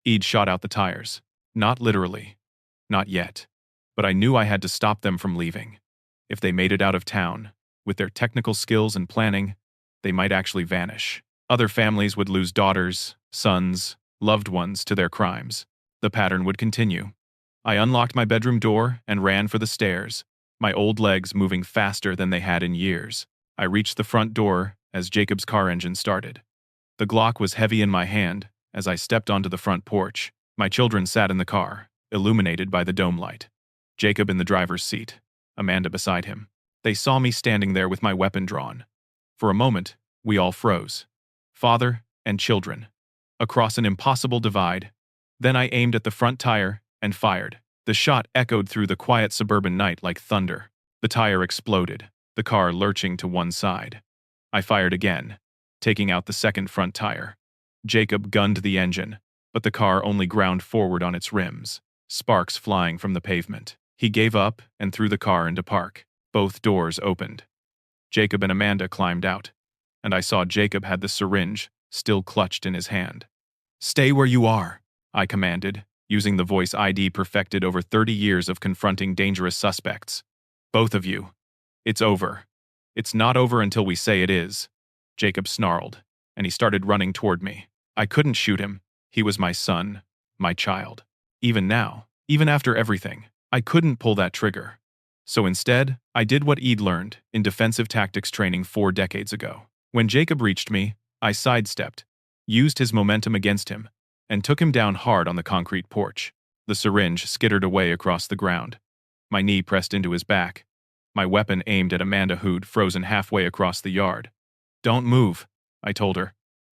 Id shot out the tires. Not literally. Not yet. But I knew I had to stop them from leaving. If they made it out of town, with their technical skills and planning, they might actually vanish. Other families would lose daughters, sons, loved ones to their crimes. The pattern would continue. I unlocked my bedroom door and ran for the stairs, my old legs moving faster than they had in years. I reached the front door as Jacob's car engine started. The Glock was heavy in my hand as I stepped onto the front porch. My children sat in the car, illuminated by the dome light. Jacob in the driver's seat, Amanda beside him. They saw me standing there with my weapon drawn. For a moment, We all froze. Father and children. Across an impossible divide. Then I aimed at the front tire and fired. The shot echoed through the quiet suburban night like thunder. The tire exploded, the car lurching to one side. I fired again, taking out the second front tire. Jacob gunned the engine, but the car only ground forward on its rims, sparks flying from the pavement. He gave up and threw the car into park. Both doors opened. Jacob and Amanda climbed out, and I saw Jacob had the syringe still clutched in his hand. "Stay where you are," I commanded, using the voice ID perfected over 30 years of confronting dangerous suspects. "Both of you. It's over. It's not over until we say it is." Jacob snarled, and he started running toward me. I couldn't shoot him. He was my son, my child. Even now, even after everything, I couldn't pull that trigger. So instead, I did what Eid learned in defensive tactics training 4 decades ago. When Jacob reached me, I sidestepped, used his momentum against him, and took him down hard on the concrete porch. The syringe skittered away across the ground. My knee pressed into his back. My weapon aimed at Amanda, who'd frozen halfway across the yard. "Don't move," I told her.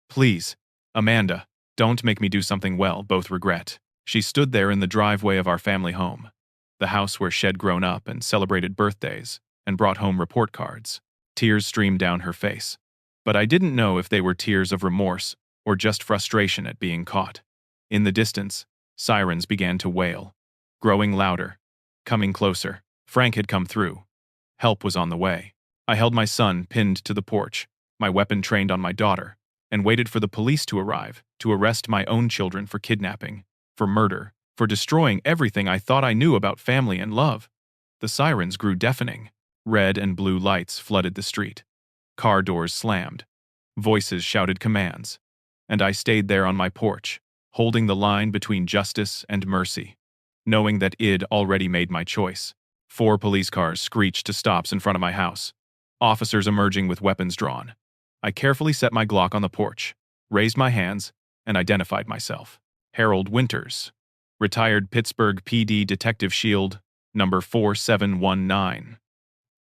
"Please, Amanda, don't make me do something we'll both regret." She stood there in the driveway of our family home, the house where she'd grown up and celebrated birthdays and brought home report cards. Tears streamed down her face. But I didn't know if they were tears of remorse or just frustration at being caught. In the distance, sirens began to wail, growing louder, coming closer. Frank had come through. Help was on the way. I held my son pinned to the porch, my weapon trained on my daughter, and waited for the police to arrive to arrest my own children for kidnapping, for murder, for destroying everything I thought I knew about family and love. The sirens grew deafening. Red and blue lights flooded the street. Car doors slammed. Voices shouted commands. And I stayed there on my porch, holding the line between justice and mercy, knowing that I'd already made my choice. 4 police cars screeched to stops in front of my house, officers emerging with weapons drawn. I carefully set my Glock on the porch, raised my hands, and identified myself. Harold Winters, retired Pittsburgh PD Detective Shield, number 4719.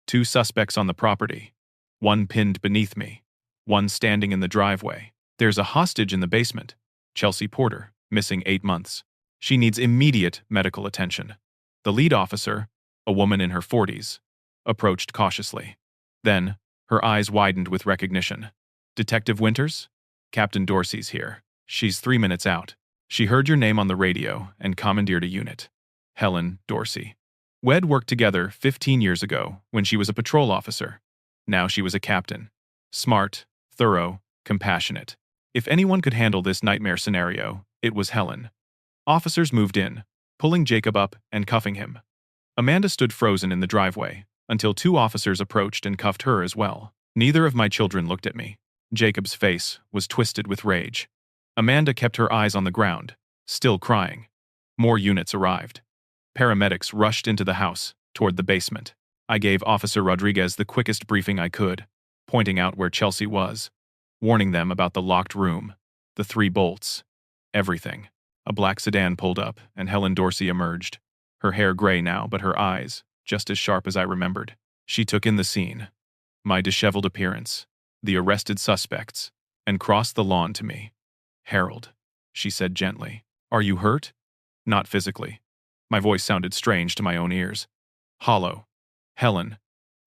2 suspects on the property, 1 pinned beneath me, 1 standing in the driveway. There's a hostage in the basement, Chelsea Porter, missing 8 months. She needs immediate medical attention. The lead officer, a woman in her 40s, approached cautiously. Then, her eyes widened with recognition. "Detective Winters? Captain Dorsey's here. She's 3 minutes out. She heard your name on the radio and commandeered a unit." Helen Dorsey. We'd worked together 15 years ago when she was a patrol officer. Now she was a captain. Smart, thorough, compassionate. If anyone could handle this nightmare scenario, it was Helen. Officers moved in, pulling Jacob up and cuffing him. Amanda stood frozen in the driveway until 2 officers approached and cuffed her as well. Neither of my children looked at me. Jacob's face was twisted with rage. Amanda kept her eyes on the ground, still crying. More units arrived. Paramedics rushed into the house, toward the basement. I gave Officer Rodriguez the quickest briefing I could, pointing out where Chelsea was, warning them about the locked room, the 3 bolts, everything. A black sedan pulled up, and Helen Dorsey emerged. Her hair gray now, but her eyes, just as sharp as I remembered. She took in the scene, my disheveled appearance, the arrested suspects, and crossed the lawn to me. "Harold," she said gently, "are you hurt?" "Not physically." My voice sounded strange to my own ears. Hollow. "Helen,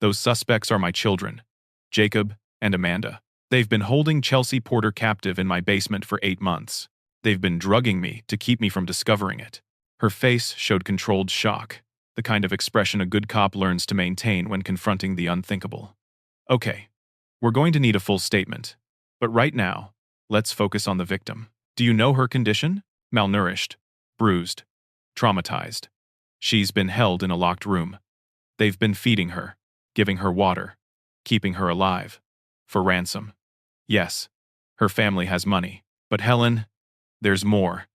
those suspects are my children, Jacob and Amanda. They've been holding Chelsea Porter captive in my basement for 8 months. They've been drugging me to keep me from discovering it." Her face showed controlled shock, the kind of expression a good cop learns to maintain when confronting the unthinkable. "Okay, we're going to need a full statement, but right now, let's focus on the victim. Do you know her condition? Malnourished, bruised, traumatized. She's been held in a locked room. They've been feeding her, giving her water, keeping her alive, for ransom. Yes, her family has money, but Helen, there's more.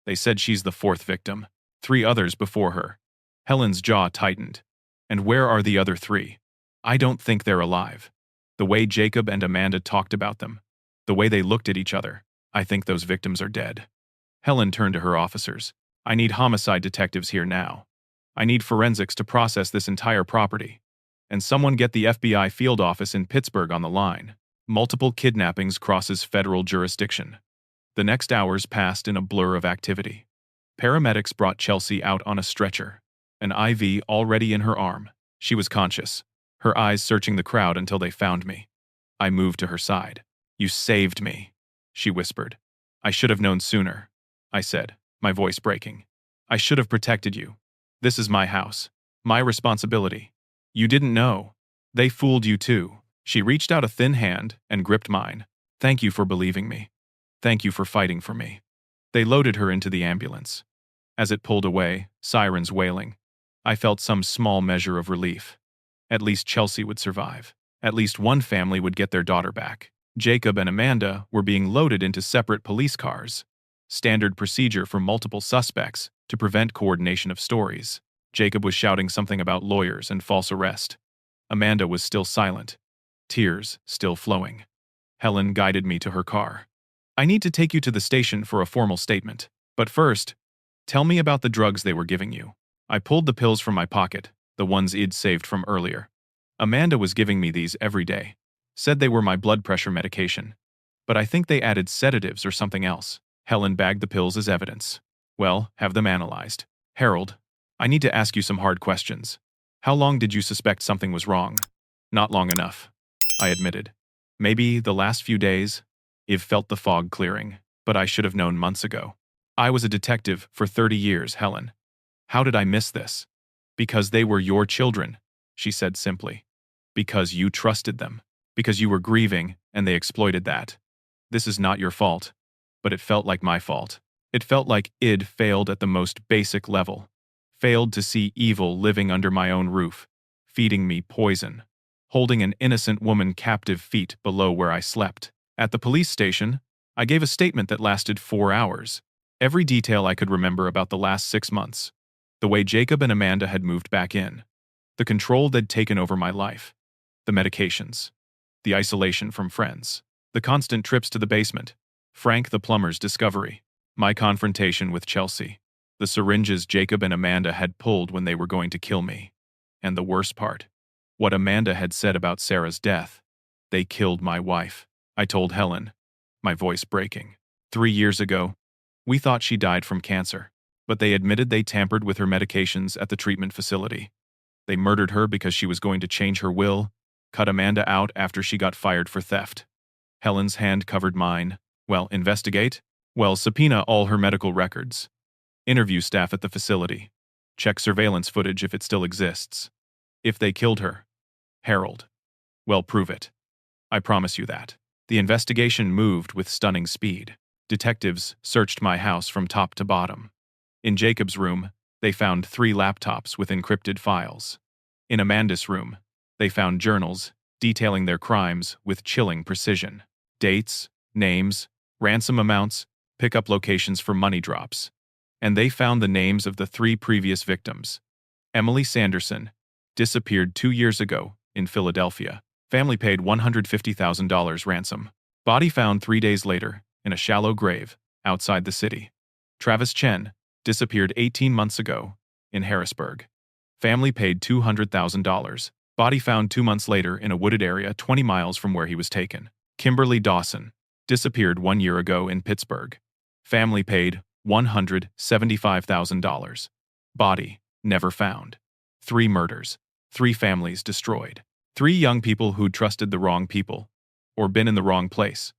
They said she's the 4th victim, 3 others before her." Helen's jaw tightened. "And where are the other 3? I don't think they're alive. The way Jacob and Amanda talked about them, the way they looked at each other, I think those victims are dead." Helen turned to her officers. "I need homicide detectives here now. I need forensics to process this entire property. And someone get the FBI field office in Pittsburgh on the line." Multiple kidnappings crosses federal jurisdiction. The next hours passed in a blur of activity. Paramedics brought Chelsea out on a stretcher, an IV already in her arm. She was conscious, her eyes searching the crowd until they found me. I moved to her side. "You saved me," she whispered. "I should have known sooner," I said, my voice breaking. "I should have protected you. This is my house. My responsibility. You didn't know. They fooled you too." She reached out a thin hand and gripped mine. "Thank you for believing me. Thank you for fighting for me." They loaded her into the ambulance. As it pulled away, sirens wailing, I felt some small measure of relief. At least Chelsea would survive. At least one family would get their daughter back. Jacob and Amanda were being loaded into separate police cars. Standard procedure for multiple suspects to prevent coordination of stories. Jacob was shouting something about lawyers and false arrest. Amanda was still silent, tears still flowing. Helen guided me to her car. "I need to take you to the station for a formal statement. But first, tell me about the drugs they were giving you." I pulled the pills from my pocket, the ones I'd saved from earlier. Amanda was giving me these every day. Said they were my blood pressure medication. But I think they added sedatives or something else. Helen bagged the pills as evidence. "Well, have them analyzed. Harold, I need to ask you some hard questions. How long did you suspect something was wrong?" "Not long enough," I admitted. "Maybe the last few days." I've felt the fog clearing, but I should have known months ago. "I was a detective for 30 years, Helen. How did I miss this?" "Because they were your children," she said simply. "Because you trusted them. Because you were grieving, and they exploited that. This is not your fault, but it felt like my fault. It felt like I'd failed at the most basic level. Failed to see evil living under my own roof, feeding me poison, holding an innocent woman captive feet below where I slept." At the police station, I gave a statement that lasted 4 hours. Every detail I could remember about the last 6 months. The way Jacob and Amanda had moved back in. The control they'd taken over my life. The medications. The isolation from friends. The constant trips to the basement. Frank the plumber's discovery. My confrontation with Chelsea. The syringes Jacob and Amanda had pulled when they were going to kill me. And the worst part. What Amanda had said about Sarah's death. "They killed my wife," I told Helen, my voice breaking. 3 years ago, we thought she died from cancer, but they admitted they tampered with her medications at the treatment facility. They murdered her because she was going to change her will, cut Amanda out after she got fired for theft. Helen's hand covered mine. "Well, investigate? Well, subpoena all her medical records. Interview staff at the facility. Check surveillance footage if it still exists. If they killed her, Harold, well, prove it. I promise you that." The investigation moved with stunning speed. Detectives searched my house from top to bottom. In Jacob's room, they found 3 laptops with encrypted files. In Amanda's room, they found journals detailing their crimes with chilling precision. Dates, names, ransom amounts, pickup locations for money drops. And they found the names of the 3 previous victims. Emily Sanderson disappeared 2 years ago in Philadelphia. Family paid $150,000 ransom. Body found 3 days later in a shallow grave outside the city. Travis Chen disappeared 18 months ago in Harrisburg. Family paid $200,000. Body found 2 months later in a wooded area 20 miles from where he was taken. Kimberly Dawson disappeared 1 year ago in Pittsburgh. Family paid $175,000. Body never found. 3 murders. 3 families destroyed. 3 young people who'd trusted the wrong people, or been in the wrong place,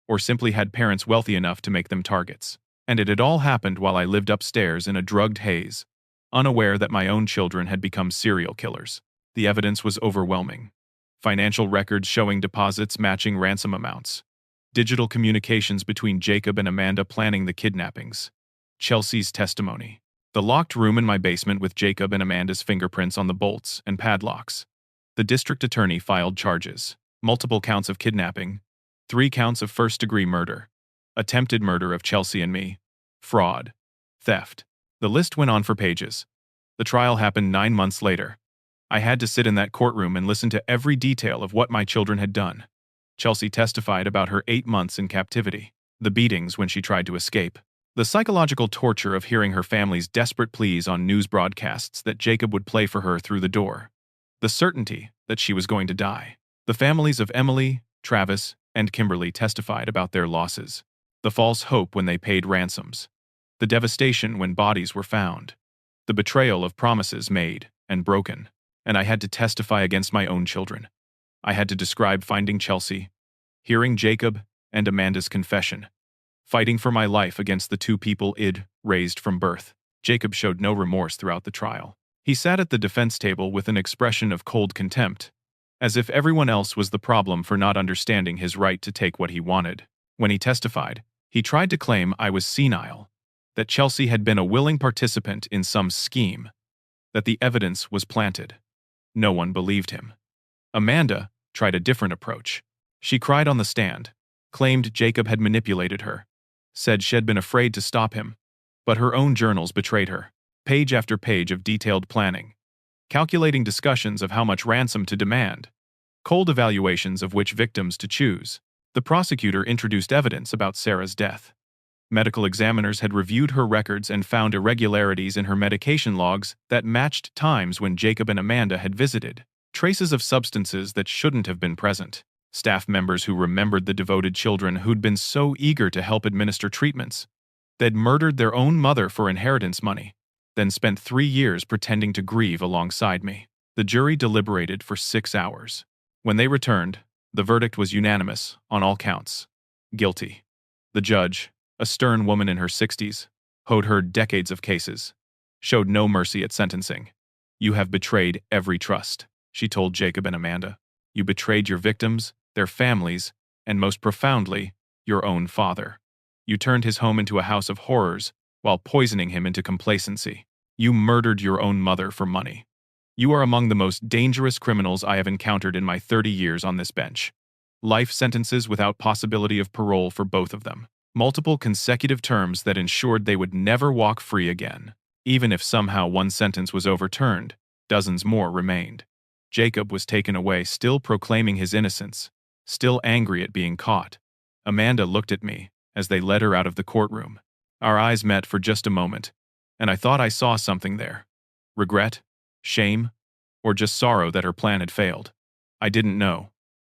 or simply had parents wealthy enough to make them targets. And it had all happened while I lived upstairs in a drugged haze, unaware that my own children had become serial killers. The evidence was overwhelming. Financial records showing deposits matching ransom amounts. Digital communications between Jacob and Amanda planning the kidnappings. Chelsea's testimony. The locked room in my basement with Jacob and Amanda's fingerprints on the bolts and padlocks. The district attorney filed charges. Multiple counts of kidnapping. 3 counts of first-degree murder. Attempted murder of Chelsea and me. Fraud. Theft. The list went on for pages. The trial happened 9 months later. I had to sit in that courtroom and listen to every detail of what my children had done. Chelsea testified about her 8 months in captivity. The beatings when she tried to escape. The psychological torture of hearing her family's desperate pleas on news broadcasts that Jacob would play for her through the door. The certainty that she was going to die. The families of Emily, Travis, and Kimberly testified about their losses. The false hope when they paid ransoms. The devastation when bodies were found. The betrayal of promises made and broken. And I had to testify against my own children. I had to describe finding Chelsea, hearing Jacob and Amanda's confession, fighting for my life against the two people I'd raised from birth. Jacob showed no remorse throughout the trial. He sat at the defense table with an expression of cold contempt, as if everyone else was the problem for not understanding his right to take what he wanted. When he testified, he tried to claim I was senile, that Chelsea had been a willing participant in some scheme, that the evidence was planted. No one believed him. Amanda tried a different approach. She cried on the stand, claimed Jacob had manipulated her, said she'd been afraid to stop him, but her own journals betrayed her. Page after page of detailed planning, calculating discussions of how much ransom to demand, cold evaluations of which victims to choose. The prosecutor introduced evidence about Sarah's death. Medical examiners had reviewed her records and found irregularities in her medication logs that matched times when Jacob and Amanda had visited, traces of substances that shouldn't have been present. Staff members who remembered the devoted children who'd been so eager to help administer treatments. They'd murdered their own mother for inheritance money, then spent 3 years pretending to grieve alongside me. The jury deliberated for 6 hours. When they returned, the verdict was unanimous on all counts. Guilty. The judge, a stern woman in her 60s, who'd heard decades of cases, showed no mercy at sentencing. You have betrayed every trust, she told Jacob and Amanda. You betrayed your victims, their families, and most profoundly, your own father. You turned his home into a house of horrors while poisoning him into complacency. You murdered your own mother for money. You are among the most dangerous criminals I have encountered in my 30 years on this bench. Life sentences without possibility of parole for both of them. Multiple consecutive terms that ensured they would never walk free again. Even if somehow one sentence was overturned, dozens more remained. Jacob was taken away, still proclaiming his innocence, still angry at being caught. Amanda looked at me as they led her out of the courtroom. Our eyes met for just a moment, and I thought I saw something there. Regret, shame, or just sorrow that her plan had failed. I didn't know,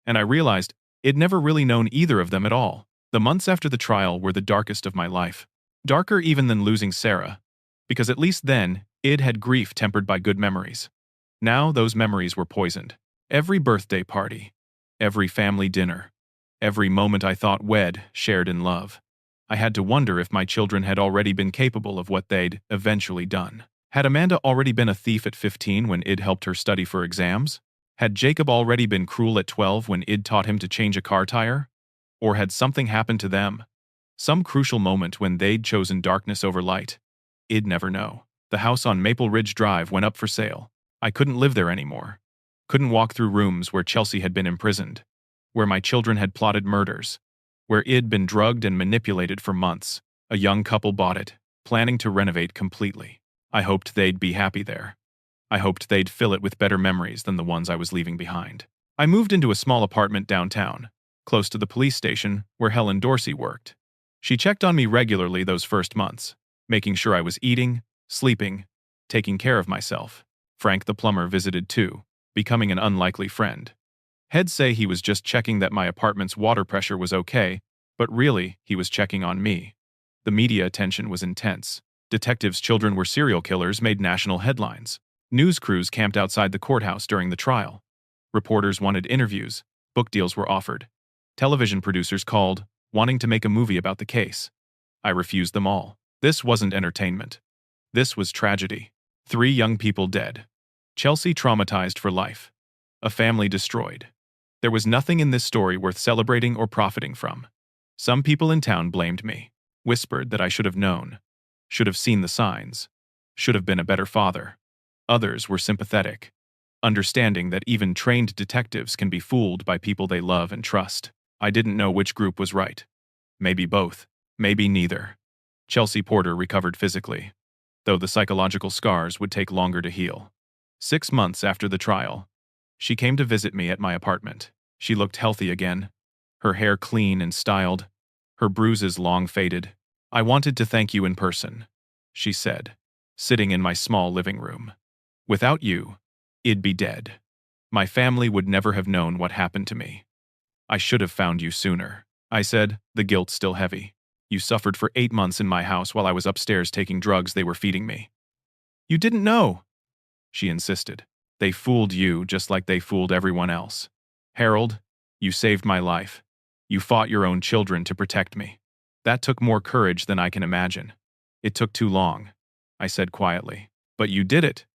and I realized I'd never really known either of them at all. The months after the trial were the darkest of my life. Darker even than losing Sarah, because at least then, I'd had grief tempered by good memories. Now those memories were poisoned. Every birthday party, every family dinner, every moment I thought wed, shared in love. I had to wonder if my children had already been capable of what they'd eventually done. Had Amanda already been a thief at 15 when I'd helped her study for exams? Had Jacob already been cruel at 12 when I'd taught him to change a car tire? Or had something happened to them? Some crucial moment when they'd chosen darkness over light? I'd never know. The house on Maple Ridge Drive went up for sale. I couldn't live there anymore. Couldn't walk through rooms where Chelsea had been imprisoned, where my children had plotted murders, where I'd been drugged and manipulated for months. A young couple bought it, planning to renovate completely. I hoped they'd be happy there. I hoped they'd fill it with better memories than the ones I was leaving behind. I moved into a small apartment downtown, close to the police station where Helen Dorsey worked. She checked on me regularly those first months, making sure I was eating, sleeping, taking care of myself. Frank the plumber visited too, becoming an unlikely friend. He'd say he was just checking that my apartment's water pressure was okay, but really, he was checking on me. The media attention was intense. Detectives' children were serial killers made national headlines. News crews camped outside the courthouse during the trial. Reporters wanted interviews. Book deals were offered. Television producers called, wanting to make a movie about the case. I refused them all. This wasn't entertainment. This was tragedy. 3 young people dead. Chelsea traumatized for life. A family destroyed. There was nothing in this story worth celebrating or profiting from. Some people in town blamed me, whispered that I should have known, should have seen the signs, should have been a better father. Others were sympathetic, understanding that even trained detectives can be fooled by people they love and trust. I didn't know which group was right. Maybe both, maybe neither. Chelsea Porter recovered physically, though the psychological scars would take longer to heal. 6 months after the trial, she came to visit me at my apartment. She looked healthy again, her hair clean and styled, her bruises long faded. I wanted to thank you in person, she said, sitting in my small living room. Without you, I'd be dead. My family would never have known what happened to me. I should have found you sooner, I said, the guilt still heavy. You suffered for 8 months in my house while I was upstairs taking drugs they were feeding me. You didn't know, she insisted. They fooled you just like they fooled everyone else. Harold, you saved my life. You fought your own children to protect me. That took more courage than I can imagine. It took too long, I said quietly. But you did it.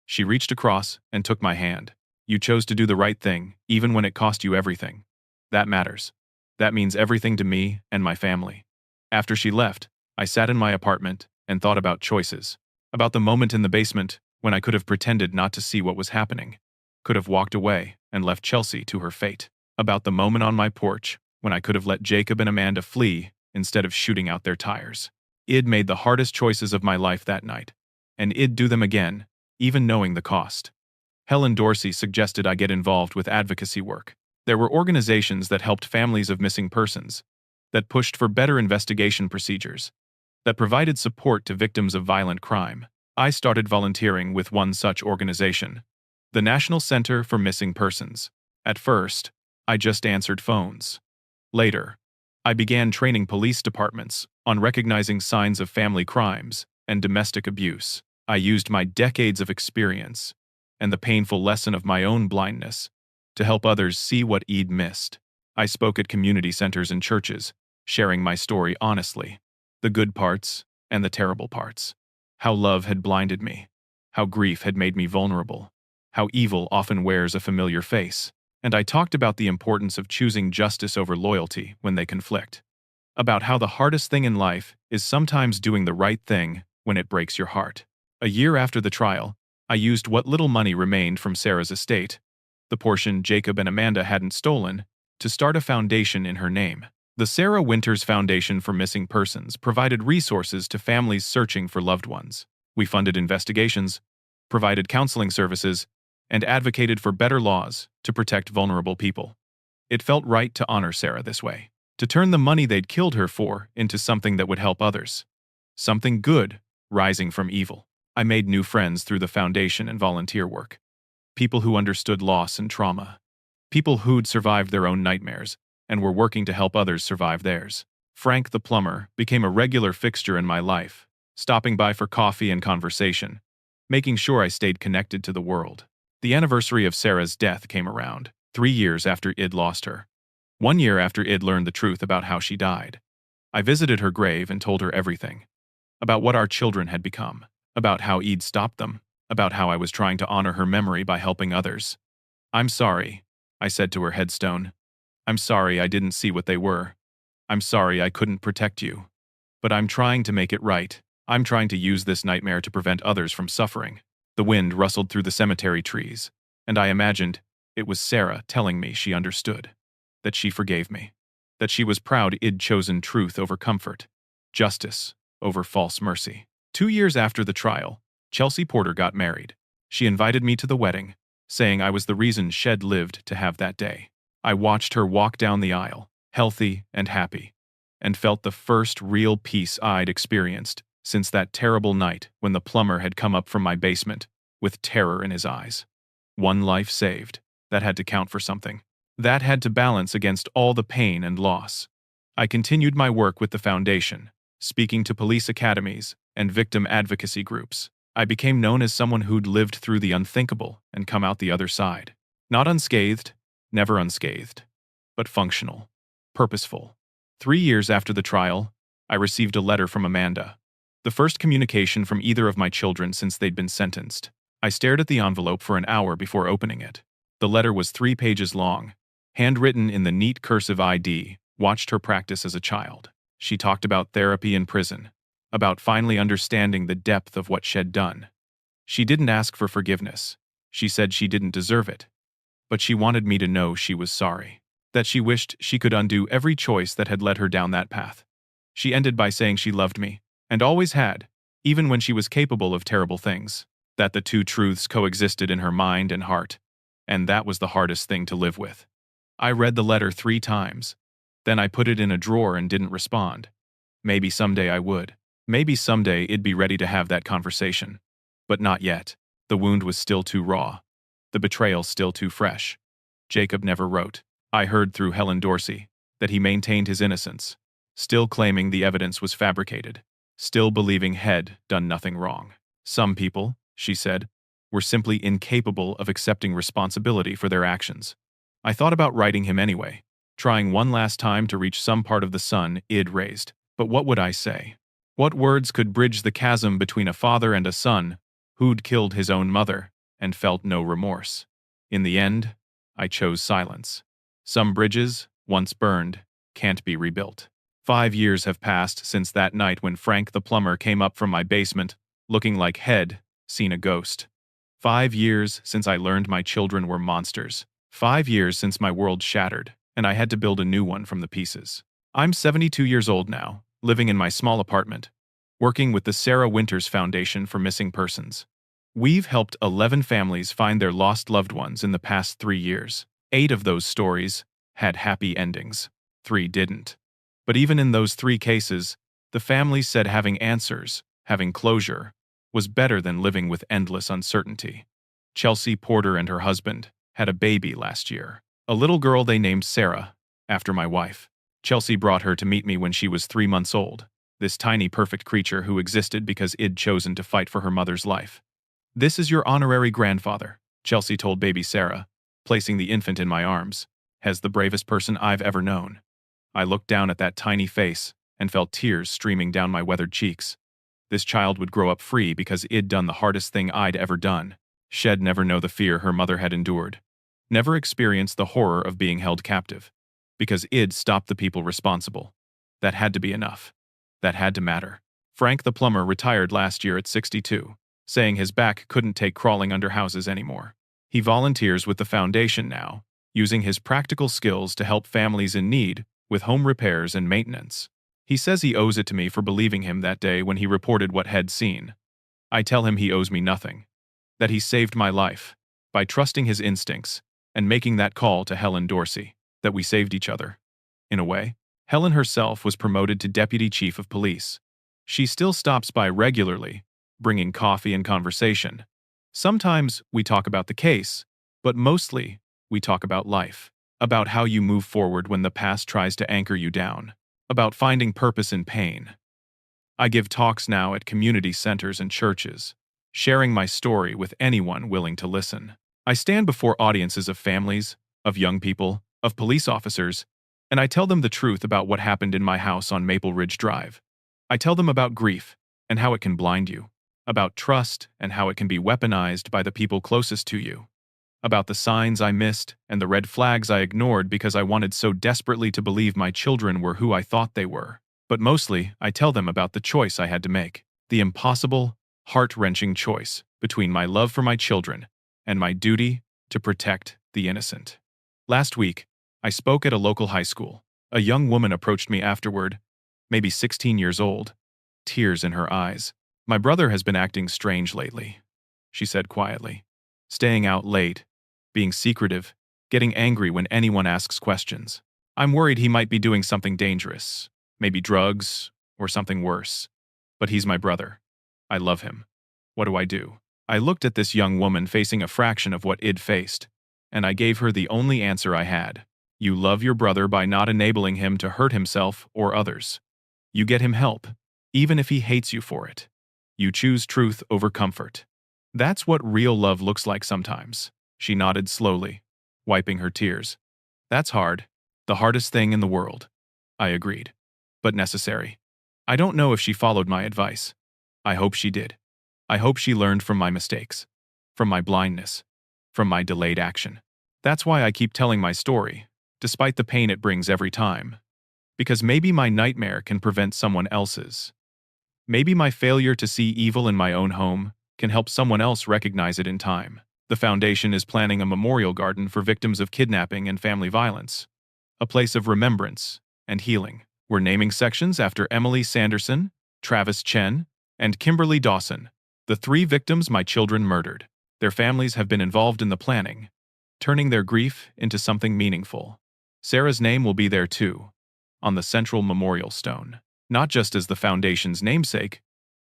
She reached across and took my hand. You chose to do the right thing, even when it cost you everything. That matters. That means everything to me and my family. After she left, I sat in my apartment and thought about choices. About the moment in the basement when I could have pretended not to see what was happening. Could have walked away and left Chelsea to her fate. About the moment on my porch when I could have let Jacob and Amanda flee instead of shooting out their tires. I'd made the hardest choices of my life that night, and I'd do them again, even knowing the cost. Helen Dorsey suggested I get involved with advocacy work. There were organizations that helped families of missing persons, that pushed for better investigation procedures, that provided support to victims of violent crime. I started volunteering with one such organization, the National Center for Missing Persons. At first, I just answered phones. Later, I began training police departments on recognizing signs of family crimes and domestic abuse. I used my decades of experience and the painful lesson of my own blindness to help others see what I'd missed. I spoke at community centers and churches, sharing my story honestly, the good parts and the terrible parts. How love had blinded me, how grief had made me vulnerable, how evil often wears a familiar face. And I talked about the importance of choosing justice over loyalty when they conflict. About how the hardest thing in life is sometimes doing the right thing when it breaks your heart. A year after the trial, I used what little money remained from Sarah's estate, the portion Jacob and Amanda hadn't stolen, to start a foundation in her name. The Sarah Winters Foundation for Missing Persons provided resources to families searching for loved ones. We funded investigations, provided counseling services, and advocated for better laws to protect vulnerable people. It felt right to honor Sarah this way, to turn the money they'd killed her for into something that would help others. Something good, rising from evil. I made new friends through the foundation and volunteer work. People who understood loss and trauma. People who'd survived their own nightmares and were working to help others survive theirs. Frank the plumber became a regular fixture in my life, stopping by for coffee and conversation, making sure I stayed connected to the world. The anniversary of Sarah's death came around, 3 years after I'd lost her. 1 year after I'd learned the truth about how she died. I visited her grave and told her everything. About what our children had become. About how I'd stopped them. About how I was trying to honor her memory by helping others. I'm sorry, I said to her headstone. I'm sorry I didn't see what they were. I'm sorry I couldn't protect you. But I'm trying to make it right. I'm trying to use this nightmare to prevent others from suffering. The wind rustled through the cemetery trees, and I imagined it was Sarah telling me she understood, that she forgave me, that she was proud I'd chosen truth over comfort, justice over false mercy. 2 years after the trial, Chelsea Porter got married. She invited me to the wedding, saying I was the reason Shed lived to have that day. I watched her walk down the aisle, healthy and happy, and felt the first real peace I'd experienced since that terrible night when the plumber had come up from my basement with terror in his eyes. One life saved. That had to count for something. That had to balance against all the pain and loss. I continued my work with the foundation, speaking to police academies and victim advocacy groups. I became known as someone who'd lived through the unthinkable and come out the other side. Not unscathed, never unscathed, but functional, purposeful. 3 years after the trial, I received a letter from Amanda. The first communication from either of my children since they'd been sentenced. I stared at the envelope for an hour before opening it. The letter was 3 pages long, handwritten in the neat cursive ID, watched her practice as a child. She talked about therapy in prison, about finally understanding the depth of what she'd done. She didn't ask for forgiveness. She said she didn't deserve it. But she wanted me to know she was sorry, that she wished she could undo every choice that had led her down that path. She ended by saying she loved me, and always had, even when she was capable of terrible things, that the two truths coexisted in her mind and heart, and that was the hardest thing to live with. I read the letter 3 times. Then I put it in a drawer and didn't respond. Maybe someday I would. Maybe someday I'd be ready to have that conversation. But not yet. The wound was still too raw. The betrayal still too fresh. Jacob never wrote. I heard through Helen Dorsey that he maintained his innocence, still claiming the evidence was fabricated, still believing Head done nothing wrong. Some people, she said, were simply incapable of accepting responsibility for their actions. I thought about writing him anyway, trying one last time to reach some part of the sun Id raised. But what would I say? What words could bridge the chasm between a father and a son who'd killed his own mother and felt no remorse? In the end, I chose silence. Some bridges, once burned, can't be rebuilt. 5 years have passed since that night when Frank the plumber came up from my basement, looking like Head seen a ghost. 5 years since I learned my children were monsters. 5 years since my world shattered, and I had to build a new one from the pieces. I'm 72 years old now, living in my small apartment, working with the Sarah Winters Foundation for Missing Persons. We've helped 11 families find their lost loved ones in the past 3 years. 8 of those stories had happy endings. 3 didn't. But even in those 3 cases, the families said having answers, having closure, was better than living with endless uncertainty. Chelsea Porter and her husband had a baby last year, a little girl they named Sarah, after my wife. Chelsea brought her to meet me when she was 3 months old, this tiny perfect creature who existed because I'd chosen to fight for her mother's life. "This is your honorary grandfather," Chelsea told baby Sarah, placing the infant in my arms, as the bravest person I've ever known. I looked down at that tiny face and felt tears streaming down my weathered cheeks. This child would grow up free because I'd done the hardest thing I'd ever done. She'd never know the fear her mother had endured, never experienced the horror of being held captive, because I'd stopped the people responsible. That had to be enough. That had to matter. Frank the plumber retired last year at 62, saying his back couldn't take crawling under houses anymore. He volunteers with the foundation now, using his practical skills to help families in need with home repairs and maintenance. He says he owes it to me for believing him that day when he reported what he'd seen. I tell him he owes me nothing, that he saved my life by trusting his instincts and making that call to Helen Dorsey, that we saved each other. In a way, Helen herself was promoted to deputy chief of police. She still stops by regularly, bringing coffee and conversation. Sometimes we talk about the case, but mostly we talk about life, about how you move forward when the past tries to anchor you down, about finding purpose in pain. I give talks now at community centers and churches, sharing my story with anyone willing to listen. I stand before audiences of families, of young people, of police officers, and I tell them the truth about what happened in my house on Maple Ridge Drive. I tell them about grief and how it can blind you, about trust and how it can be weaponized by the people closest to you, about the signs I missed and the red flags I ignored because I wanted so desperately to believe my children were who I thought they were. But mostly, I tell them about the choice I had to make, the impossible, heart-wrenching choice between my love for my children and my duty to protect the innocent. Last week, I spoke at a local high school. A young woman approached me afterward, maybe 16 years old, tears in her eyes. "My brother has been acting strange lately," she said quietly. "Staying out late, being secretive, getting angry when anyone asks questions. I'm worried he might be doing something dangerous, maybe drugs or something worse. But he's my brother. I love him. What do I do?" I looked at this young woman facing a fraction of what I'd faced, and I gave her the only answer I had. You love your brother by not enabling him to hurt himself or others. You get him help, even if he hates you for it. You choose truth over comfort. That's what real love looks like sometimes. She nodded slowly, wiping her tears. That's hard. The hardest thing in the world. I agreed. But necessary. I don't know if she followed my advice. I hope she did. I hope she learned from my mistakes, from my blindness, from my delayed action. That's why I keep telling my story, despite the pain it brings every time. Because maybe my nightmare can prevent someone else's. Maybe my failure to see evil in my own home can help someone else recognize it in time. The foundation is planning a memorial garden for victims of kidnapping and family violence, a place of remembrance and healing. We're naming sections after Emily Sanderson, Travis Chen, and Kimberly Dawson, the 3 victims my children murdered. Their families have been involved in the planning, turning their grief into something meaningful. Sarah's name will be there too, on the central memorial stone, not just as the foundation's namesake,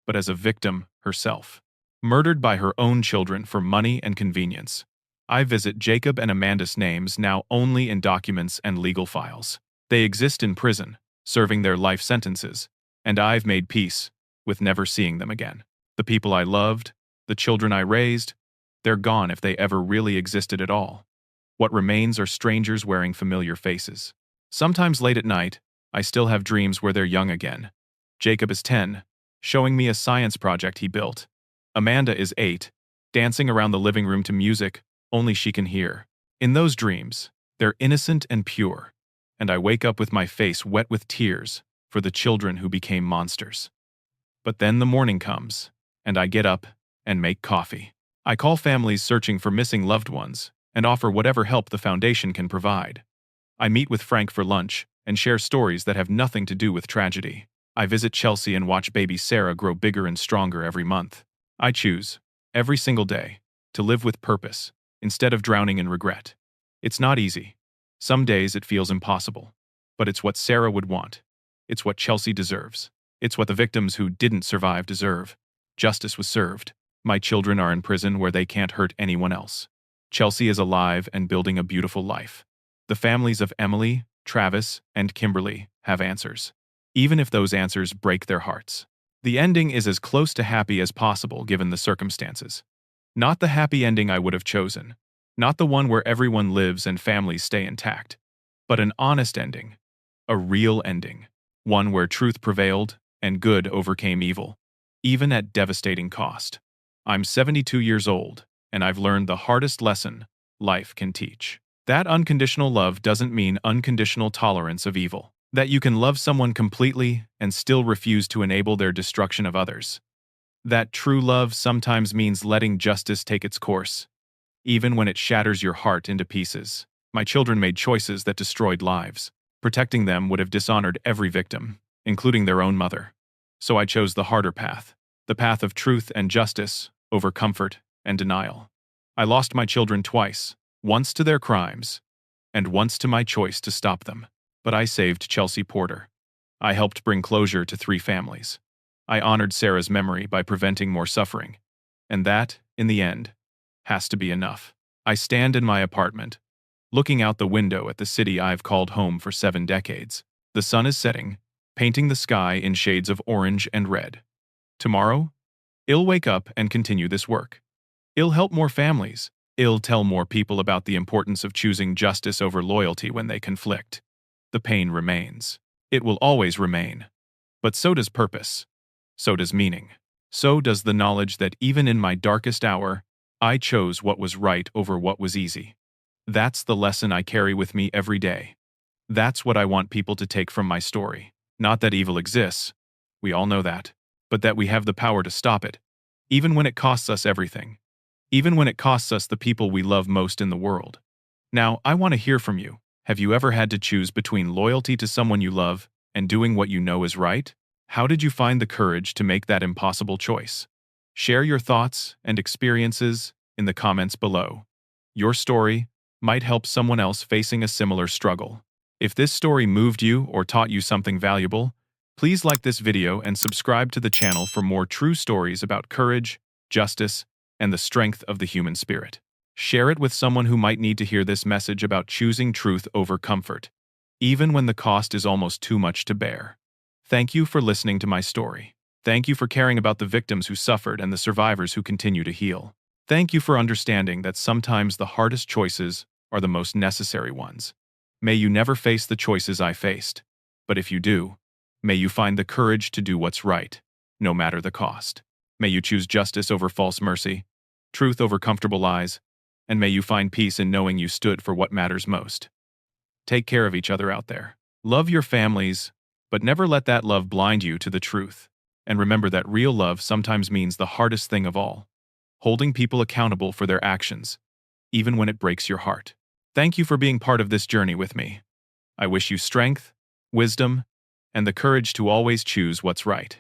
but as a victim herself, murdered by her own children for money and convenience. I visit Jacob and Amanda's names now only in documents and legal files. They exist in prison, serving their life sentences, and I've made peace with never seeing them again. The people I loved, the children I raised, they're gone if they ever really existed at all. What remains are strangers wearing familiar faces. Sometimes late at night, I still have dreams where they're young again. Jacob is 10, showing me a science project he built. Amanda is 8, dancing around the living room to music only she can hear. In those dreams, they're innocent and pure, and I wake up with my face wet with tears for the children who became monsters. But then the morning comes, and I get up and make coffee. I call families searching for missing loved ones and offer whatever help the foundation can provide. I meet with Frank for lunch and share stories that have nothing to do with tragedy. I visit Chelsea and watch baby Sarah grow bigger and stronger every month. I choose, every single day, to live with purpose instead of drowning in regret. It's not easy. Some days it feels impossible. But it's what Sarah would want. It's what Chelsea deserves. It's what the victims who didn't survive deserve. Justice was served. My children are in prison where they can't hurt anyone else. Chelsea is alive and building a beautiful life. The families of Emily, Travis, and Kimberly have answers, even if those answers break their hearts. The ending is as close to happy as possible given the circumstances. Not the happy ending I would have chosen, not the one where everyone lives and families stay intact, but an honest ending, a real ending, one where truth prevailed and good overcame evil, even at devastating cost. I'm 72 years old, and I've learned the hardest lesson life can teach. That unconditional love doesn't mean unconditional tolerance of evil. That you can love someone completely and still refuse to enable their destruction of others. That true love sometimes means letting justice take its course, even when it shatters your heart into pieces. My children made choices that destroyed lives. Protecting them would have dishonored every victim, including their own mother. So I chose the harder path, the path of truth and justice over comfort and denial. I lost my children twice, once to their crimes, and once to my choice to stop them. But I saved Chelsea Porter. I helped bring closure to 3 families. I honored Sarah's memory by preventing more suffering. And that, in the end, has to be enough. I stand in my apartment, looking out the window at the city I've called home for 7 decades. The sun is setting, painting the sky in shades of orange and red. Tomorrow, I'll wake up and continue this work. I'll help more families. I'll tell more people about the importance of choosing justice over loyalty when they conflict. The pain remains. It will always remain. But so does purpose. So does meaning. So does the knowledge that even in my darkest hour, I chose what was right over what was easy. That's the lesson I carry with me every day. That's what I want people to take from my story. Not that evil exists. We all know that. But that we have the power to stop it. Even when it costs us everything. Even when it costs us the people we love most in the world. Now, I want to hear from you. Have you ever had to choose between loyalty to someone you love and doing what you know is right? How did you find the courage to make that impossible choice? Share your thoughts and experiences in the comments below. Your story might help someone else facing a similar struggle. If this story moved you or taught you something valuable, please like this video and subscribe to the channel for more true stories about courage, justice, and the strength of the human spirit. Share it with someone who might need to hear this message about choosing truth over comfort, even when the cost is almost too much to bear. Thank you for listening to my story. Thank you for caring about the victims who suffered and the survivors who continue to heal. Thank you for understanding that sometimes the hardest choices are the most necessary ones. May you never face the choices I faced, but if you do, may you find the courage to do what's right, no matter the cost. May you choose justice over false mercy, truth over comfortable lies, and may you find peace in knowing you stood for what matters most. Take care of each other out there. Love your families, but never let that love blind you to the truth. And remember that real love sometimes means the hardest thing of all, holding people accountable for their actions, even when it breaks your heart. Thank you for being part of this journey with me. I wish you strength, wisdom, and the courage to always choose what's right.